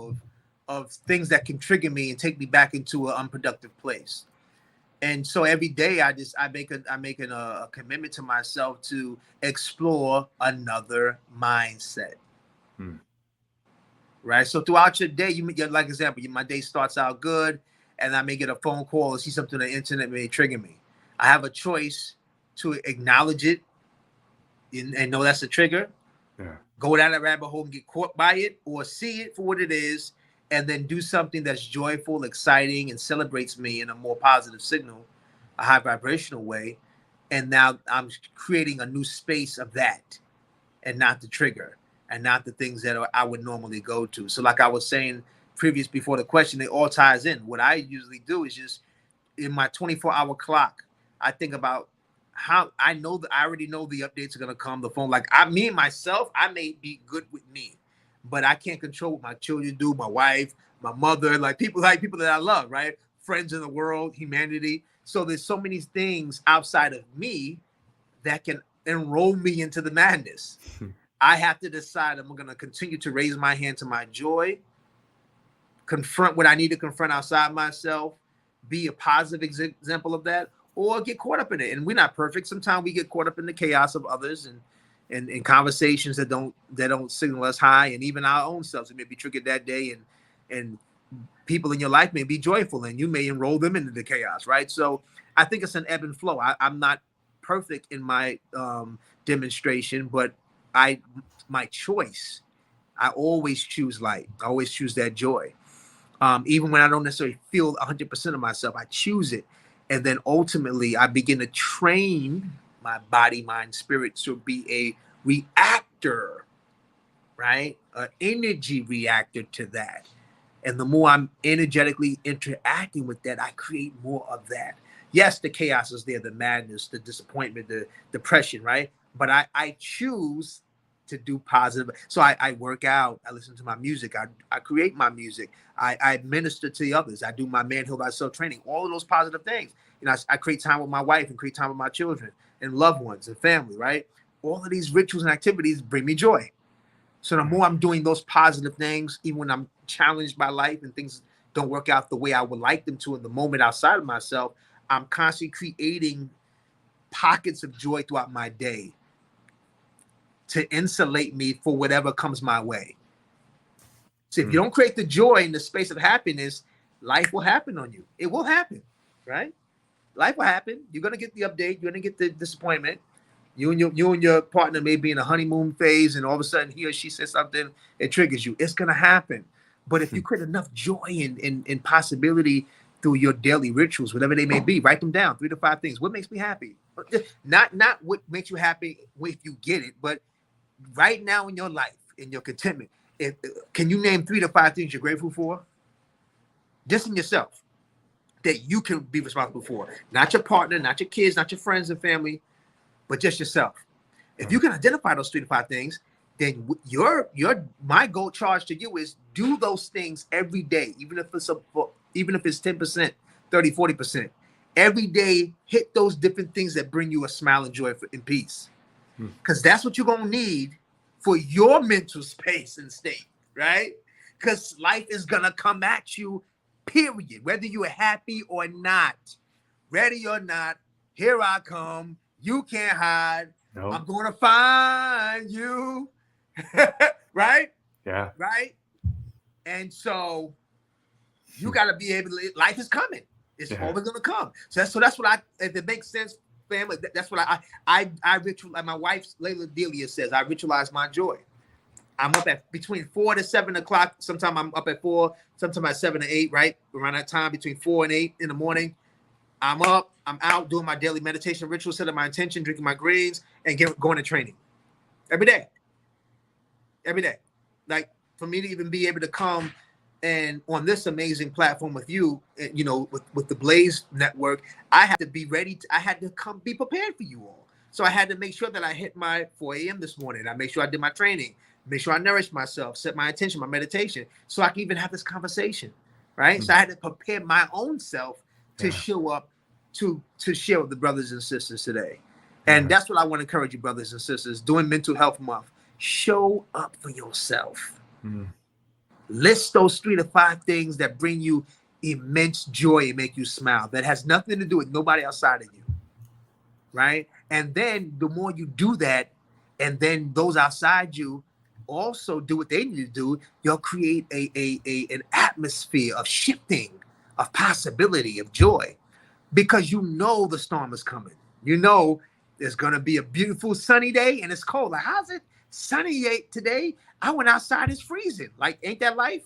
of things that can trigger me and take me back into an unproductive place. And so every day I make a commitment to myself to explore another mindset. Right. So throughout your day, like example, my day starts out good and I may get a phone call or see something on the internet may trigger me. I have a choice to acknowledge it and know that's a trigger. Yeah. Go down that rabbit hole and get caught by it, or see it for what it is, and then do something that's joyful, exciting, and celebrates me in a more positive signal, a high vibrational way. And now I'm creating a new space of that, and not the trigger, and not the things that I would normally go to. So like I was saying before the question, it all ties in. What I usually do is just in my 24-hour clock, I think about how I know that I already know the updates are gonna come. The phone, like me and myself, I may be good with me, but I can't control what my children do, my wife, my mother, like people that I love, right? Friends in the world, humanity. So there's so many things outside of me that can enroll me into the madness. I have to decide I'm gonna continue to raise my hand to my joy, confront what I need to confront outside myself, be a positive example of that, or get caught up in it. And we're not perfect. Sometimes we get caught up in the chaos of others and conversations that don't signal us high, and even our own selves. It may be triggered that day, and people in your life may be joyful, and you may enroll them into the chaos, right? So I think it's an ebb and flow. I'm not perfect in my demonstration, but my choice, I always choose light. I always choose that joy. Even when I don't necessarily feel 100% of myself, I choose it. And then ultimately, I begin to train my body, mind, spirit to be a reactor, right? An energy reactor to that. And the more I'm energetically interacting with that, I create more of that. Yes, the chaos is there, the madness, the disappointment, the depression, right? But I choose to do positive. So I work out, I listen to my music, I create my music, I minister to the others, I do my man heal thyself training, all of those positive things. You know, I create time with my wife and create time with my children and loved ones and family, right? All of these rituals and activities bring me joy. So the more I'm doing those positive things, even when I'm challenged by life and things don't work out the way I would like them to in the moment outside of myself, I'm constantly creating pockets of joy throughout my day to insulate me for whatever comes my way. So if you don't create the joy in the space of happiness, life will happen on you. It will happen, right? Life will happen. You're gonna get the update. You're gonna get the disappointment. You and your partner may be in a honeymoon phase, and all of a sudden he or she says something, it triggers you. It's gonna happen. But if you create enough joy and possibility through your daily rituals, whatever they may be. Write them down. 3 to 5 things. What makes me happy? Not what makes you happy if you get it, but right now in your life, in your contentment. Can you name 3 to 5 things you're grateful for? Just in yourself, that you can be responsible for. Not your partner, not your kids, not your friends and family, but just yourself. If you can identify those 3 to 5 things, then my goal charge to you is do those things every day, even if it's 10%, 30, 40%. Every day, hit those different things that bring you a smile and joy and peace. Because that's what you're going to need for your mental space and state, right? Because life is going to come at you, period. Whether you're happy or not, ready or not, here I come. You can't hide. Nope. I'm going to find you. Right? Yeah. Right? And so you got to be able to, life is coming. It's always going to come. So that's what if it makes sense, family, that's what I ritual, like my wife, Layla Delia says, I ritualize my joy. I'm up at between 4 to 7 o'clock. Sometimes I'm up at 4, sometimes at 7 to 8, right? Around that time, between 4 and 8 in the morning. I'm up, I'm out doing my daily meditation ritual, setting my intention, drinking my greens, and going to training. Every day. Every day. Like, for me to even be able to come and on this amazing platform with you, you know, with the Blaze Network, I had to be ready. I had to come be prepared for you all. So I had to make sure that I hit my 4 a.m. this morning. I make sure I did my training, make sure I nourished myself, set my intention, my meditation, so I can even have this conversation, right? Mm-hmm. So I had to prepare my own self to show up to share with the brothers and sisters today. And that's what I want to encourage you, brothers and sisters, during Mental Health Month. Show up for yourself. Mm. List those 3 to 5 things that bring you immense joy and make you smile. That has nothing to do with nobody outside of you, right? And then the more you do that, and then those outside you also do what they need to do, you'll create an atmosphere of shifting, of possibility, of joy, because you know the storm is coming. You know there's going to be a beautiful sunny day and it's cold. Like, how's it sunny today? I went outside, it's freezing. Like, ain't that life?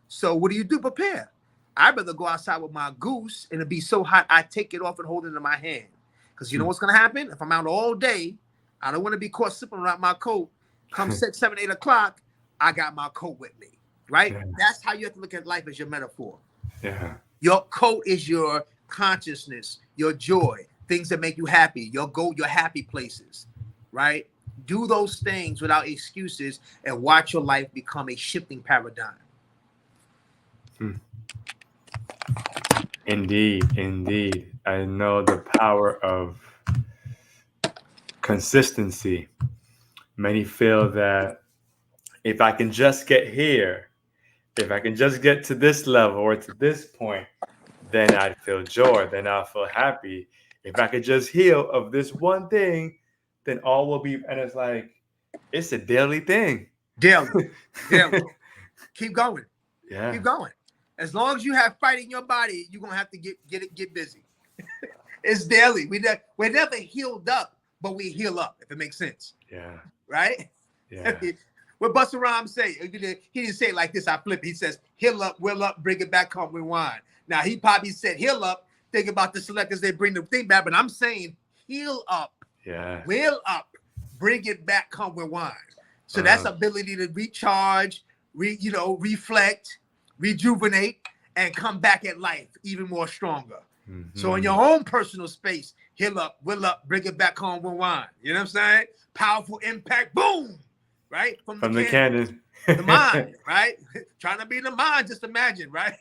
So what do? Prepare. I'd rather go outside with my goose and it'd be so hot, I take it off and hold it in my hand. Because you know what's going to happen? If I'm out all day, I don't want to be caught sipping around my coat. Come 6, 7, 8 o'clock, I got my coat with me, right? Yeah. That's how you have to look at life as your metaphor. Yeah. Your coat is your consciousness, your joy, things that make you happy, your happy places, right? Do those things without excuses and watch your life become a shifting paradigm. Indeed. I know the power of consistency. Many feel that if I can just get here, if I can just get to this level or to this point, then I'd feel joy, then I'll feel happy. If I could just heal of this one thing, then all will be, and it's like, it's a daily thing. Daily. Keep going. Yeah. Keep going. As long as you have fight in your body, you're going to have to get busy. It's daily. We're never healed up, but we heal up, if it makes sense. Yeah. Right? Yeah. What Busta Rhymes say, he didn't say it like this, I flip it. He says, heal up, will up, bring it back home, rewind. Now, he probably said heal up, think about the selectors, they bring the thing back, but I'm saying heal up, will up, bring it back, come rewind. So that's ability to recharge, reflect, rejuvenate, and come back at life even more stronger. Mm-hmm. So in your own personal space, heal up, will up, bring it back home, rewind. You know what I'm saying? Powerful impact, boom, right? From the cannon. The mind, right? Trying to be in the mind, just imagine, right?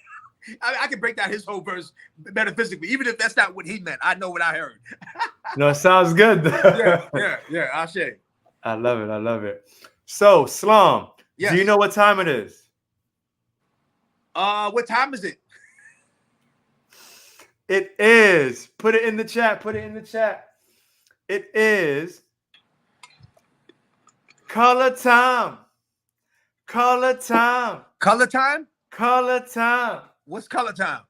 I can break down his whole verse metaphysically, even if that's not what he meant. I know what I heard. No, it sounds good. Yeah, I'll share. I love it. So, Slom, do you know what time it is? What time is it? It is. Put it in the chat. It is color time. Color time. Color time? Color time. What's color time?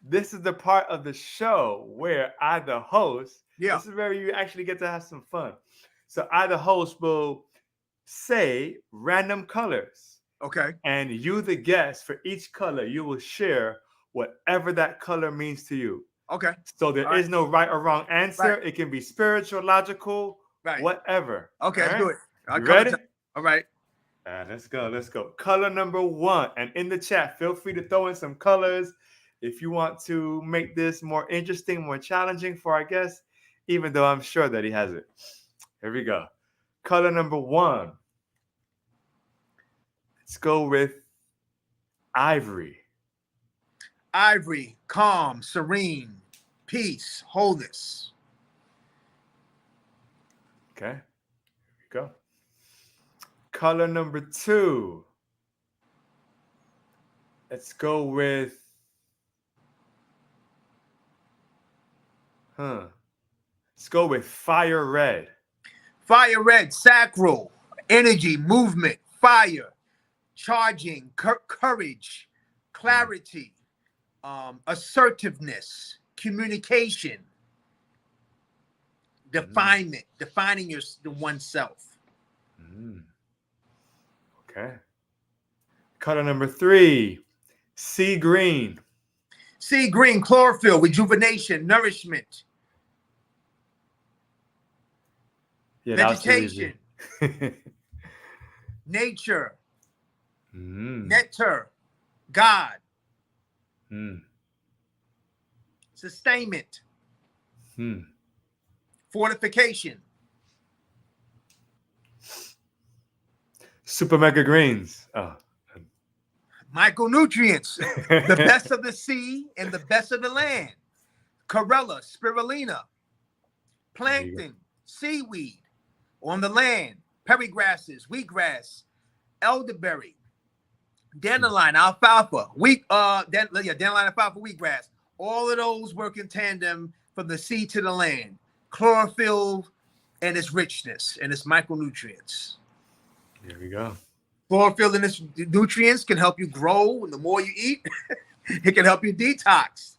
This is the part of the show where I, the host, this is where you actually get to have some fun. So I, the host, will say random colors. Okay. And you, the guest, for each color, you will share whatever that color means to you. Okay. So there All is no right or wrong answer. Right. It can be spiritual, logical, Right. whatever. Okay, let's do it. You ready? All right. Let's go. Let's go. Color number 1. And in the chat, feel free to throw in some colors if you want to make this more interesting, more challenging for our guest, even though I'm sure that he has it. Here we go. Color number 1. Let's go with ivory. Ivory, calm, serene, peace, wholeness. Okay. Here we go. Color number 2. Let's go with let's go with fire red. Fire red, sacral, energy, movement, fire, charging, courage, clarity, assertiveness, communication, defining the oneself. Okay. Color number 3, sea green. Sea green, chlorophyll, rejuvenation, nourishment, vegetation, nature, nectar, God, sustainment, fortification, super mega greens. micronutrients, the best of the sea and the best of the land, chlorella, spirulina, plankton, seaweed on the land, perigrasses, wheatgrass, elderberry, dandelion, alfalfa, dandelion, alfalfa, wheatgrass. All of those work in tandem from the sea to the land. Chlorophyll and its richness and its micronutrients. There we go. Chlorophyll and its nutrients can help you grow, and the more you eat, it can help you detox.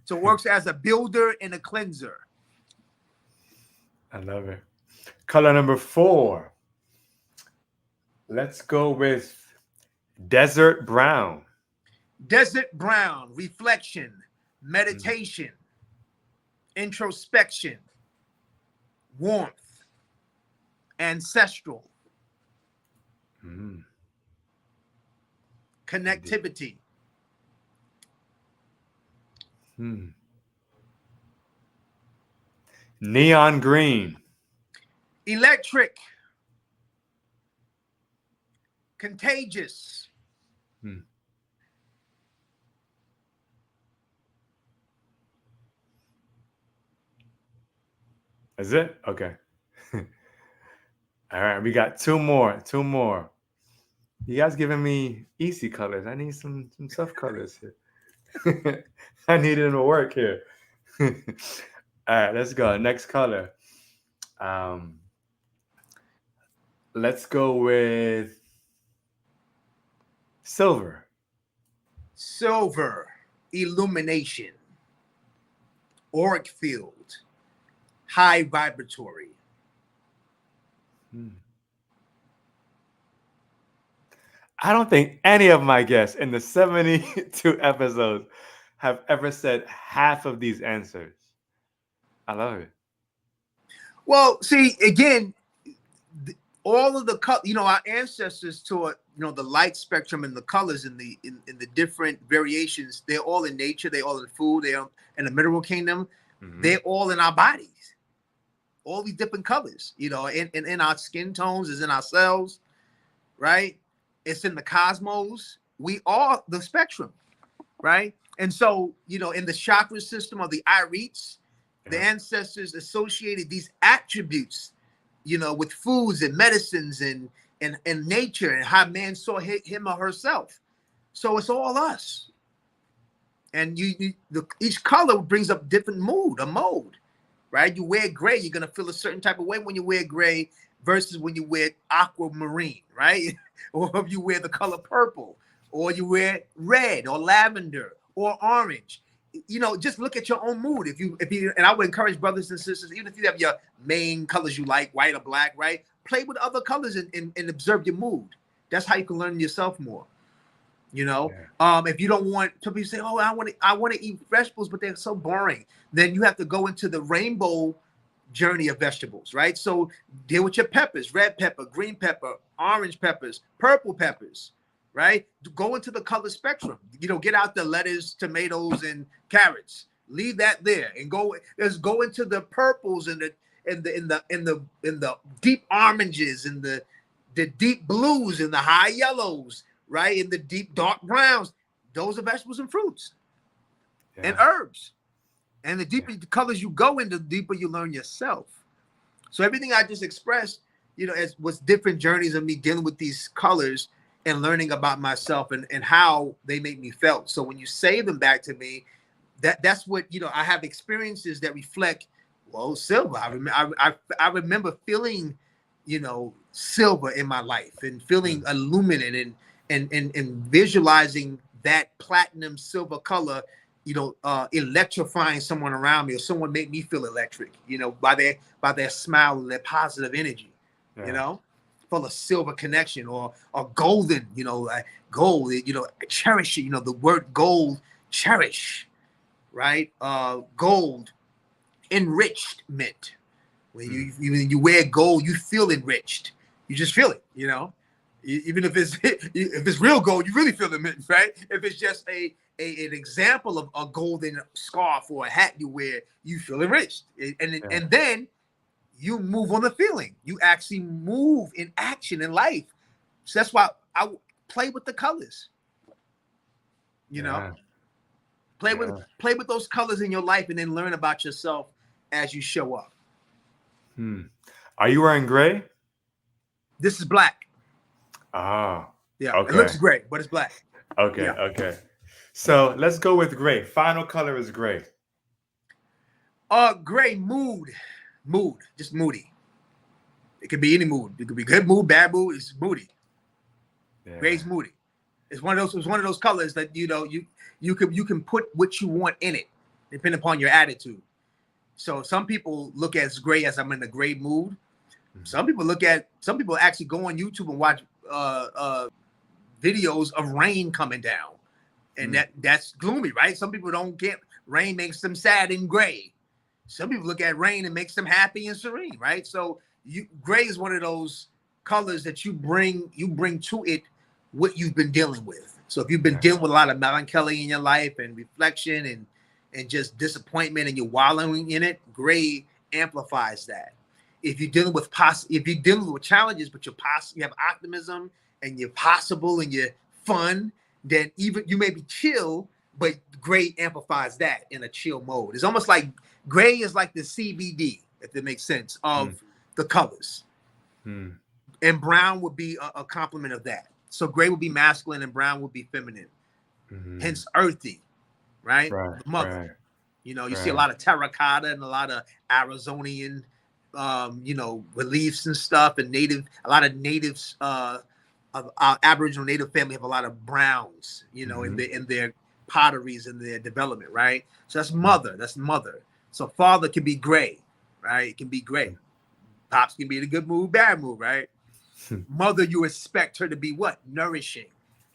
So it works as a builder and a cleanser. I love it. Color number 4. Let's go with desert brown. Desert brown, reflection, meditation, introspection, warmth, ancestral, connectivity. Neon green. Electric, contagious. Is it? Okay. All right, we got 2 more. 2 more. You guys giving me easy colors. I need some tough colors here. I need them to work here. All right, let's go. Next color. Let's go with silver. Silver, illumination, auric field, high vibratory. I don't think any of my guests in the 72 episodes have ever said half of these answers. I love it. Well, see, again, all of the our ancestors taught, the light spectrum and the colors in the different variations. They're all in nature. They're all in food. They're in the mineral kingdom. They're all in our bodies. All these different colors, in our skin tones, is in our cells, right? It's in the cosmos. We are the spectrum, right? And so, in the chakra system of the Irites, the ancestors associated these attributes, with foods and medicines and nature and how man saw him or herself. So it's all us. And each color brings up different a mode, right? You wear gray, you're going to feel a certain type of way when you wear gray versus when you wear aquamarine, right? Or if you wear the color purple, or you wear red or lavender or orange. Just look at your own mood. If you, and I would encourage brothers and sisters, even if you have your main colors you like, white or black, right? Play with other colors and observe your mood. That's how you can learn yourself more. You know, Yeah. if you don't want, some people say, "Oh, I want to eat vegetables, but they're so boring." Then you have to go into the rainbow journey of vegetables, right? So deal with your peppers: red pepper, green pepper, orange peppers, purple peppers, right? Go into the color spectrum. You know, get out the lettuce, tomatoes, and carrots. Leave that there and go. Let's go into the purples and the deep oranges and the deep blues and the high yellows, right? And the deep dark browns. Those are vegetables and fruits and Yeah. herbs. And the deeper the colors you go in, the deeper you learn yourself. So everything I just expressed, you know, as was different journeys of me dealing with these colors and learning about myself and how they make me felt. So when you say them back to me, that's what, you know, I have experiences that reflect, well, silver. I remember feeling, you know, silver in my life and feeling illuminated and visualizing that platinum silver color, you know, electrifying someone around me, or someone make me feel electric, you know, by their smile and their positive energy, you know, full of silver connection or golden, you know, like gold, you know, cherish it, you know, the word gold, cherish, right? Gold, enriched mint. When you wear gold, you feel enriched. You just feel it, you know. Even if it's real gold, you really feel the mint, right? If it's just an example of a golden scarf or a hat you wear, you feel enriched, and then you move on the feeling. You actually move in action in life. So that's why I play with the colors. You know, play with those colors in your life, and then learn about yourself as you show up. Are you wearing gray? This is black. Ah. Yeah. Okay. It looks gray, but it's black. Okay. Yeah. Okay. So let's go with gray. Final color is gray. Gray, mood, just moody. It could be any mood. It could be good mood, bad mood. It's moody. Yeah. Gray's moody. It's one of those colors that, you know, you can put what you want in it, depending upon your attitude. So some people look at gray as I'm in a gray mood. Some people actually go on YouTube and watch videos of rain coming down, and that's gloomy, right? Some people don't get rain, makes them sad and gray. Some people look at rain and makes them happy and serene, right? So gray is one of those colors that you bring to it what you've been dealing with. So if you've been dealing with a lot of melancholy in your life and reflection and just disappointment, and you're wallowing in it, gray amplifies that. If you're dealing with challenges, but you have optimism and you're possible and you're fun, then even you may be chill, but gray amplifies that in a chill mode. It's almost like gray is like the CBD, if that makes sense, of the colors. And brown would be a complement of that. So gray would be masculine and brown would be feminine. Hence earthy, right? The mother. Right. You know, you see a lot of terracotta and a lot of Arizonian, you know, reliefs and stuff, and a lot of natives of our Aboriginal native family have a lot of browns, you know, in their potteries and their development, right? So that's mother. That's mother. So father can be gray, right? It can be gray. Pops can be in a good mood, bad mood, right? Mother, you expect her to be what? Nourishing.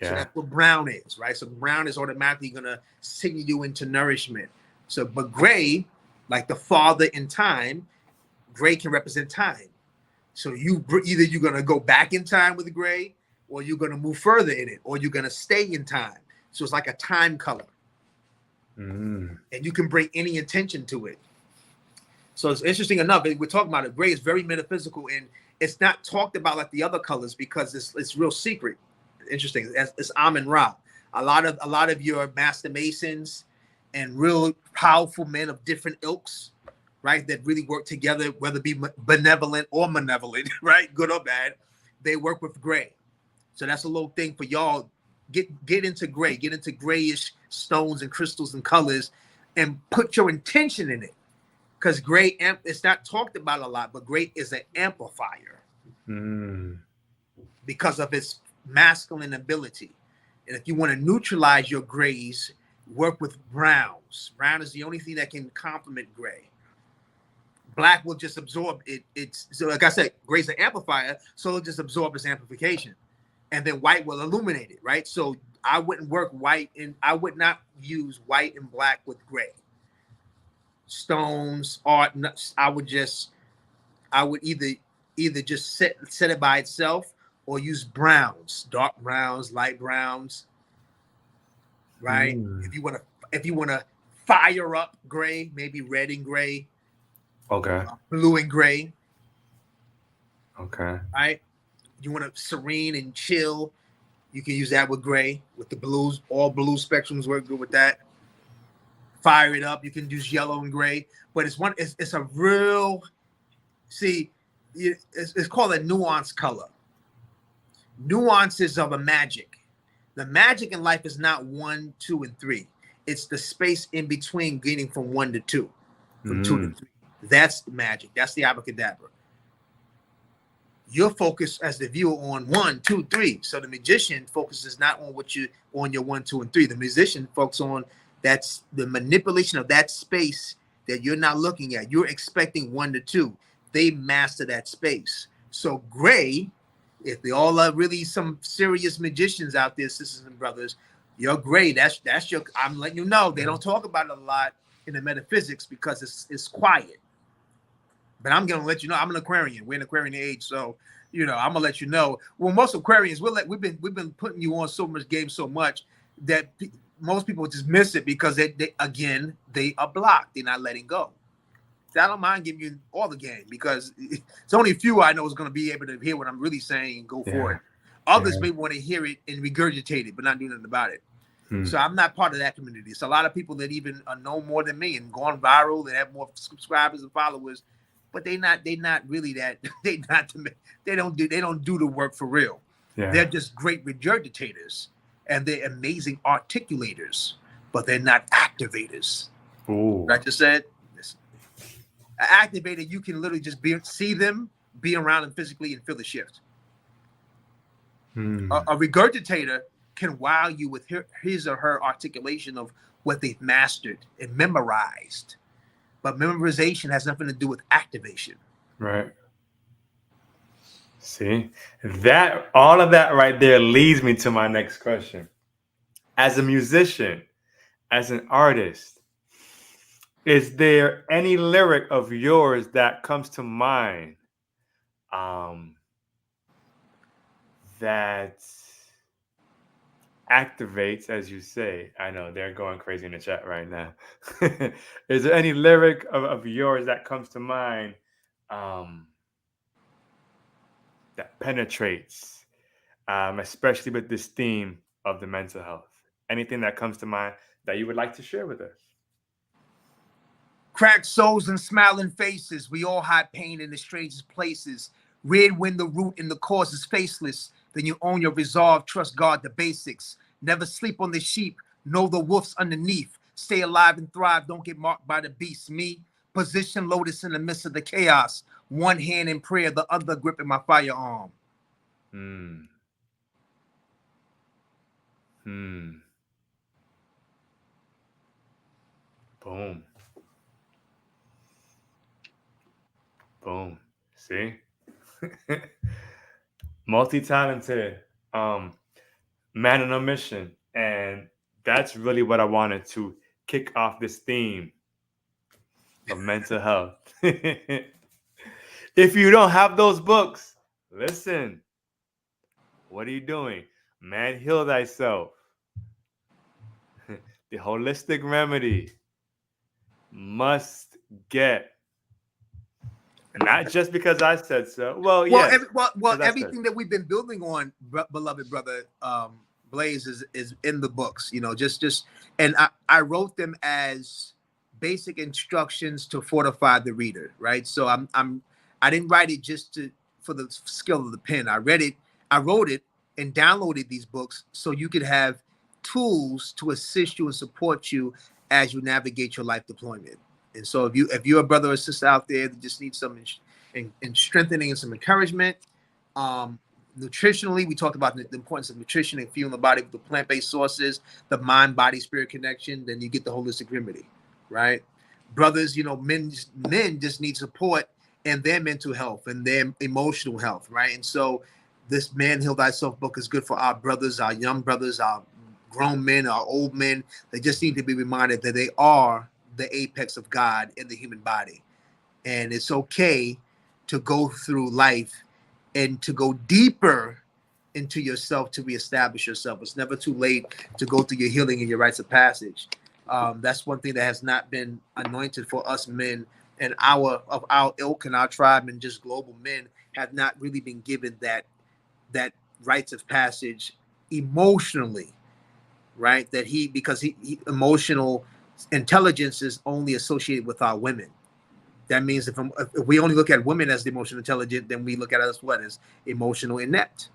So that's what brown is, right? So brown is automatically going to signal you into nourishment. So, but gray, like the father in time, gray can represent time. So either you're going to go back in time with the gray, or you're going to move further in it, or you're going to stay in time. So it's like a time color. And you can bring any intention to it. So it's interesting enough, we're talking about it. Gray is very metaphysical, and it's not talked about like the other colors because it's real secret. Interesting. It's Amun Ra. A lot of your master masons and real powerful men of different ilks, right, that really work together, whether it be benevolent or malevolent, right, good or bad, they work with gray. So that's a little thing for y'all. Get into gray, get into grayish stones and crystals and colors, and put your intention in it. Because gray, it's not talked about a lot, but gray is an amplifier because of its masculine ability. And if you want to neutralize your grays, work with browns. Brown is the only thing that can complement gray. Black will just absorb it. So like I said, gray's an amplifier, so it'll just absorb its amplification. and then white will illuminate it, right? So I wouldn't work white, and I would not use white and black with gray. Stones, art, I would either just set it by itself or use browns, dark browns, light browns, right? If you want to fire up gray, maybe red and gray, Okay. blue and gray, Okay. right? You want to serene and chill, you can use that with gray. With the blues, all blue spectrums work good with that. Fire it up. You can use yellow and gray, but it's a real, see, it's called a nuanced color. Nuances of a magic. The magic in life is not 1, 2, and 3. It's the space in between, getting from 1 to 2, from 2 to 3. That's magic. That's the abracadabra. You're focused as the viewer on 1, 2, 3. So the magician focuses not on on your 1, 2, and 3. The musician focuses on that's the manipulation of that space that you're not looking at. You're expecting 1 to 2. They master that space. So gray, if they all are really some serious magicians out there, sisters and brothers, you're gray. That's your. I'm letting you know. They don't talk about it a lot in the metaphysics because it's quiet. But I'm gonna let you know. I'm an Aquarian. We're in Aquarian age, so I'm gonna let you know. Well, most Aquarians, we've been putting you on so much game so much that most people just miss it because they are blocked. They're not letting go. I don't mind giving you all the game because it's only a few I know is going to be able to hear what I'm really saying and go for it. Others may want to hear it and regurgitate it, but not do nothing about it. So I'm not part of that community. It's a lot of people that even know more than me and gone viral. They have more subscribers and followers, but they're not really that. They don't do the work for real. Yeah. They're just great regurgitators and they're amazing articulators, but they're not activators. Ooh. Like I just said. Activated, you can literally just see them, be around them physically, and feel the shift. A regurgitator can wow you with his or her articulation of what they've mastered and memorized. But memorization has nothing to do with activation. Right. See, all of that right there leads me to my next question. As a musician, as an artist, is there any lyric of yours that comes to mind that activates, as you say? I know they're going crazy in the chat right now. Is there any lyric of yours that comes to mind that penetrates, especially with this theme of the mental health? Anything that comes to mind that you would like to share with us? Cracked souls and smiling faces. We all hide pain in the strangest places. Red when the root and the cause is faceless. Then you own your resolve. Trust God, the basics. Never sleep on the sheep. Know the wolves underneath. Stay alive and thrive. Don't get marked by the beast. Me, position lotus in the midst of the chaos. One hand in prayer, the other gripping my firearm. Boom. Boom. See? Multi-talented, man on a mission. And that's really what I wanted to kick off this theme of mental health. If you don't have those books, listen. What are you doing? Man, heal thyself. The holistic remedy. Must get. Not just because I said so. Well, yes. Everything that we've been building on, beloved brother Blaze, is in the books. And I wrote them as basic instructions to fortify the reader, right? So I didn't write it just for the skill of the pen. I wrote it, and downloaded these books so you could have tools to assist you and support you as you navigate your life deployment. And so if you're a brother or sister out there that just needs some in strengthening and some encouragement, nutritionally, we talked about the importance of nutrition and fueling the body with the plant-based sources, the mind, body, spirit connection, then you get the holistic remedy, right? Brothers, men just need support in their mental health and their emotional health, right? And so This Man Heal Thyself book is good for our brothers, our young brothers, our grown men, our old men. They just need to be reminded that they are the apex of God in the human body. And it's okay to go through life and to go deeper into yourself to reestablish yourself. It's never too late to go through your healing and your rites of passage. That's one thing that has not been anointed for us men and our ilk and our tribe and just global men have not really been given that rites of passage emotionally, right? That because he emotional intelligence is only associated with our women. That means if we only look at women as the emotional intelligent, then we look at us what as emotional inept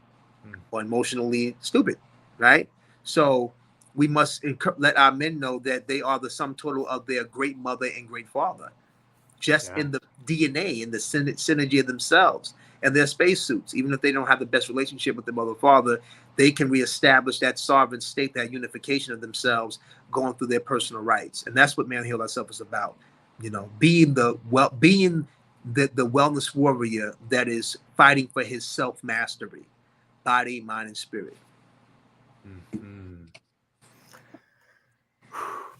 or emotionally stupid, right? So we must let our men know that they are the sum total of their great mother and great father, just in the DNA, in the synergy of themselves and their spacesuits. Even if they don't have the best relationship with their mother or father, they can reestablish that sovereign state, that unification of themselves, going through their personal rights. And that's what Man Heal Thyself is about. You know, being the wellness warrior that is fighting for his self mastery, body, mind, and spirit. Mm-hmm.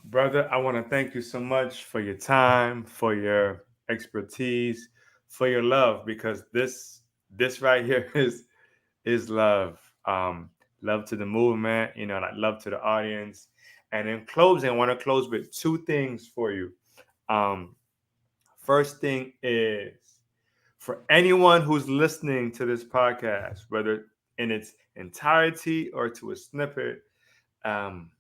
Brother, I want to thank you so much for your time, for your expertise, for your love, because this right here is love. Love to the movement, like love to the audience. And in closing, I want to close with two things for you. First thing is, for anyone who's listening to this podcast, whether in its entirety or to a snippet, um,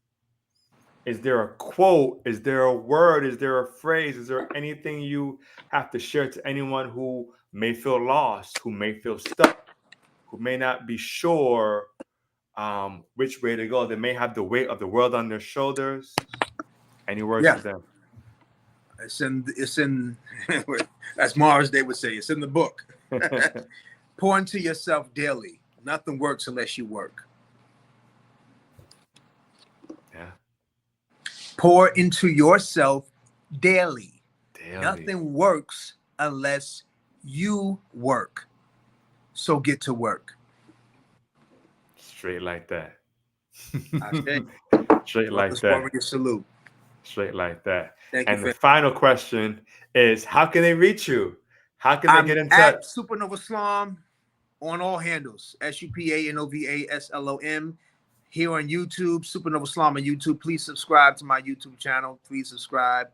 is there a quote? Is there a word? Is there a phrase? Is there anything you have to share to anyone who may feel lost, who may feel stuck, who may not be sure which way to go? They may have the weight of the world on their shoulders. Any words Yeah, to them? it's in as Mars they would say, it's in the book. Pour into yourself daily. Nothing works unless you work. Yeah. Pour into yourself daily. Daily. Nothing works unless you work. So get to work. Straight like that. I say, Straight well, like this that. warrior salute. Straight like that. Thank you, And the fam. final question is, how can they reach you? How can they I'm get in at touch? SupaNova Slom on all handles. SupaNovaSlom here on YouTube. SupaNova Slom on YouTube. Please subscribe to my YouTube channel. Please subscribe.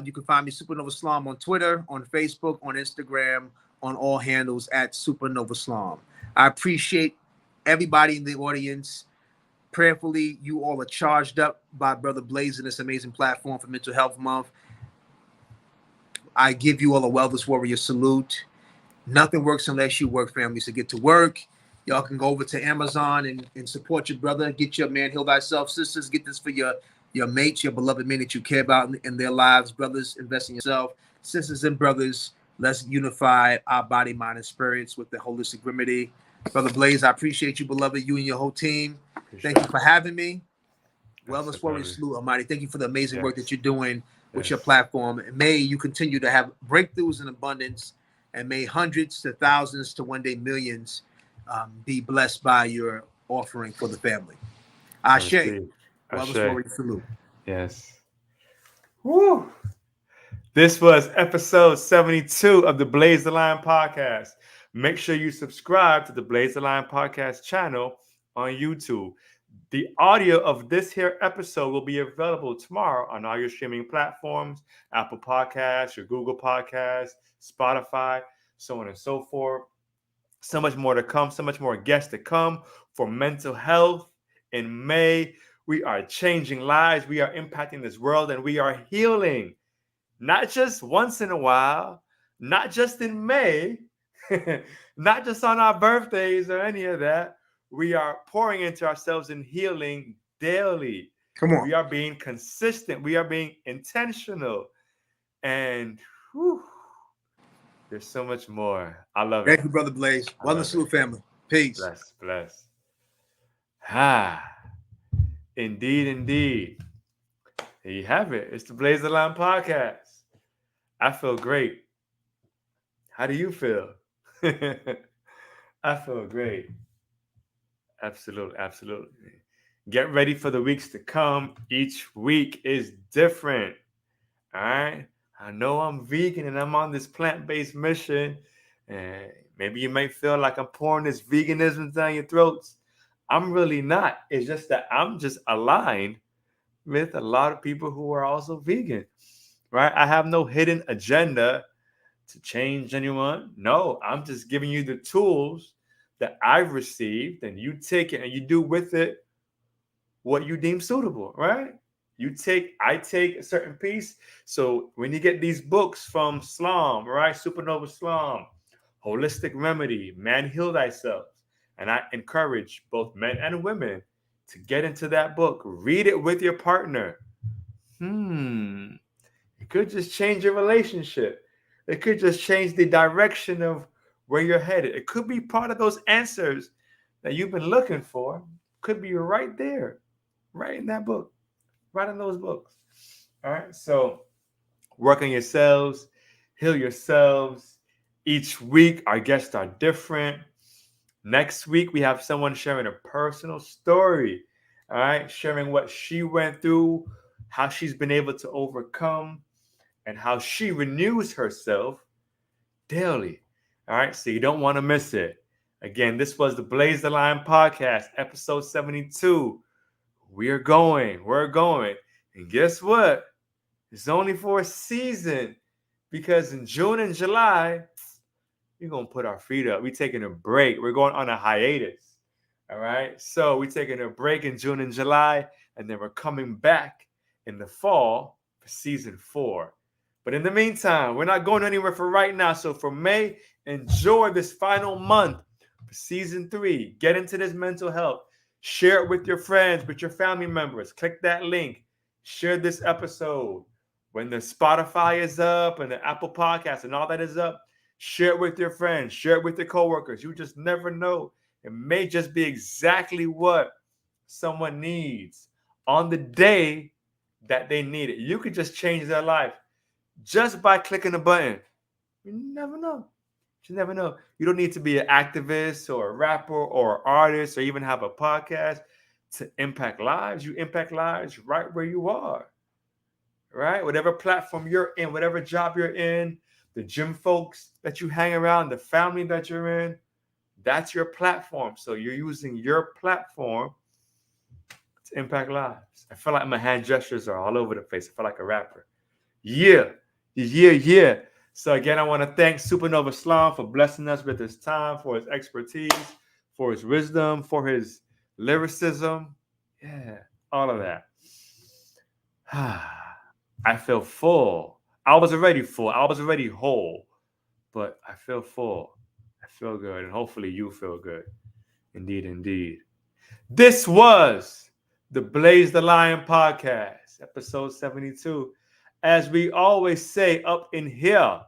You can find me SupaNova Slom on Twitter, on Facebook, on Instagram, on all handles at SupaNova Slom. I appreciate everybody in the audience. Prayerfully, you all are charged up by Brother Blaze and this amazing platform for Mental Health Month. I give you all a Wellness Warrior salute. Nothing works unless you work, family. So get to work. Y'all can go over to Amazon and support your brother. Get your Man Heal Thyself. Sisters, get this for your mates, your beloved men that you care about in their lives. Brothers, invest in yourself. Sisters and brothers, let's unify our body, mind, and spirits with the holistic remedy. Brother Blaze, I appreciate you, beloved, you and your whole team. Thank you for having me. Wellness Warrior Salute, Almighty. Thank you for the amazing work that you're doing with your platform. And may you continue to have breakthroughs in abundance, and may hundreds to thousands to one day millions be blessed by your offering for the family. Ashe. Wellness Warrior Salute. Yes. Woo. This was episode 72 of the Blaze the Line podcast. Make sure you subscribe to the Blaze the Line podcast channel on YouTube. The audio of this here episode will be available tomorrow on all your streaming platforms, Apple Podcasts, your Google Podcasts, Spotify, so on and so forth. So much more to come, so much more guests to come for mental health. In May, we are changing lives, we are impacting this world, and we are healing. Not just once in a while, not just in May, not just on our birthdays or any of that. We are pouring into ourselves and healing daily. Come on. We are being consistent. We are being intentional. And whew, there's so much more. I love it. Thank you, Brother Blaze. Wellness Salute, family. Peace. Bless. Indeed, indeed. There you have it. It's the Blaze the Line podcast. I feel great. How do you feel? I feel great. Absolutely, absolutely. Get ready for the weeks to come. Each week is different. All right. I know I'm vegan and I'm on this plant-based mission. And maybe you might feel like I'm pouring this veganism down your throats. I'm really not. It's just that I'm just aligned with a lot of people who are also vegan. Right? I have no hidden agenda to change anyone. No, I'm just giving you the tools that I've received, and you take it and you do with it what you deem suitable, right? I take a certain piece. So when you get these books from Slom, right? SupaNova Slom, Holistic Remedy, Man Heal Thyself. And I encourage both men and women to get into that book. Read it with your partner. It could just change your relationship. It could just change the direction of where you're headed. It could be part of those answers that you've been looking for. Could be right there, right in that book, right in those books. All right. So work on yourselves, heal yourselves. Each week, our guests are different. Next week, we have someone sharing a personal story. All right. Sharing what she went through, how she's been able to overcome, and how she renews herself daily. All right, so you don't want to miss it. Again, this was the Blaze the Line podcast, episode 72. We're going. And guess what? It's only for a season because in June and July, we're going to put our feet up. We're taking a break. We're going on a hiatus. All right, so we're taking a break in June and July, and then we're coming back in the fall for season 4. But in the meantime, we're not going anywhere for right now. So for May, enjoy this final month for season 3. Get into this mental health. Share it with your friends, with your family members. Click that link. Share this episode. When the Spotify is up and the Apple Podcast and all that is up, share it with your friends. Share it with your coworkers. You just never know. It may just be exactly what someone needs on the day that they need it. You could just change their life just by clicking a button. You never know. You never know. You don't need to be an activist or a rapper or an artist or even have a podcast to impact lives. You impact lives right where you are, right? Whatever platform you're in, whatever job you're in, the gym folks that you hang around, the family that you're in, that's your platform. So you're using your platform to impact lives. I feel like my hand gestures are all over the place. I feel like a rapper. Yeah. Yeah. So again, I want to thank SupaNova Slom for blessing us with his time, for his expertise, for his wisdom, for his lyricism. Yeah, all of that. I feel full. I was already full. I was already whole, but I feel full. I feel good, and hopefully you feel good. Indeed, indeed. This was the Blaze the Lion podcast, episode 72. As we always say up in here,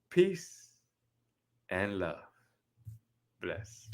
peace and love. Bless.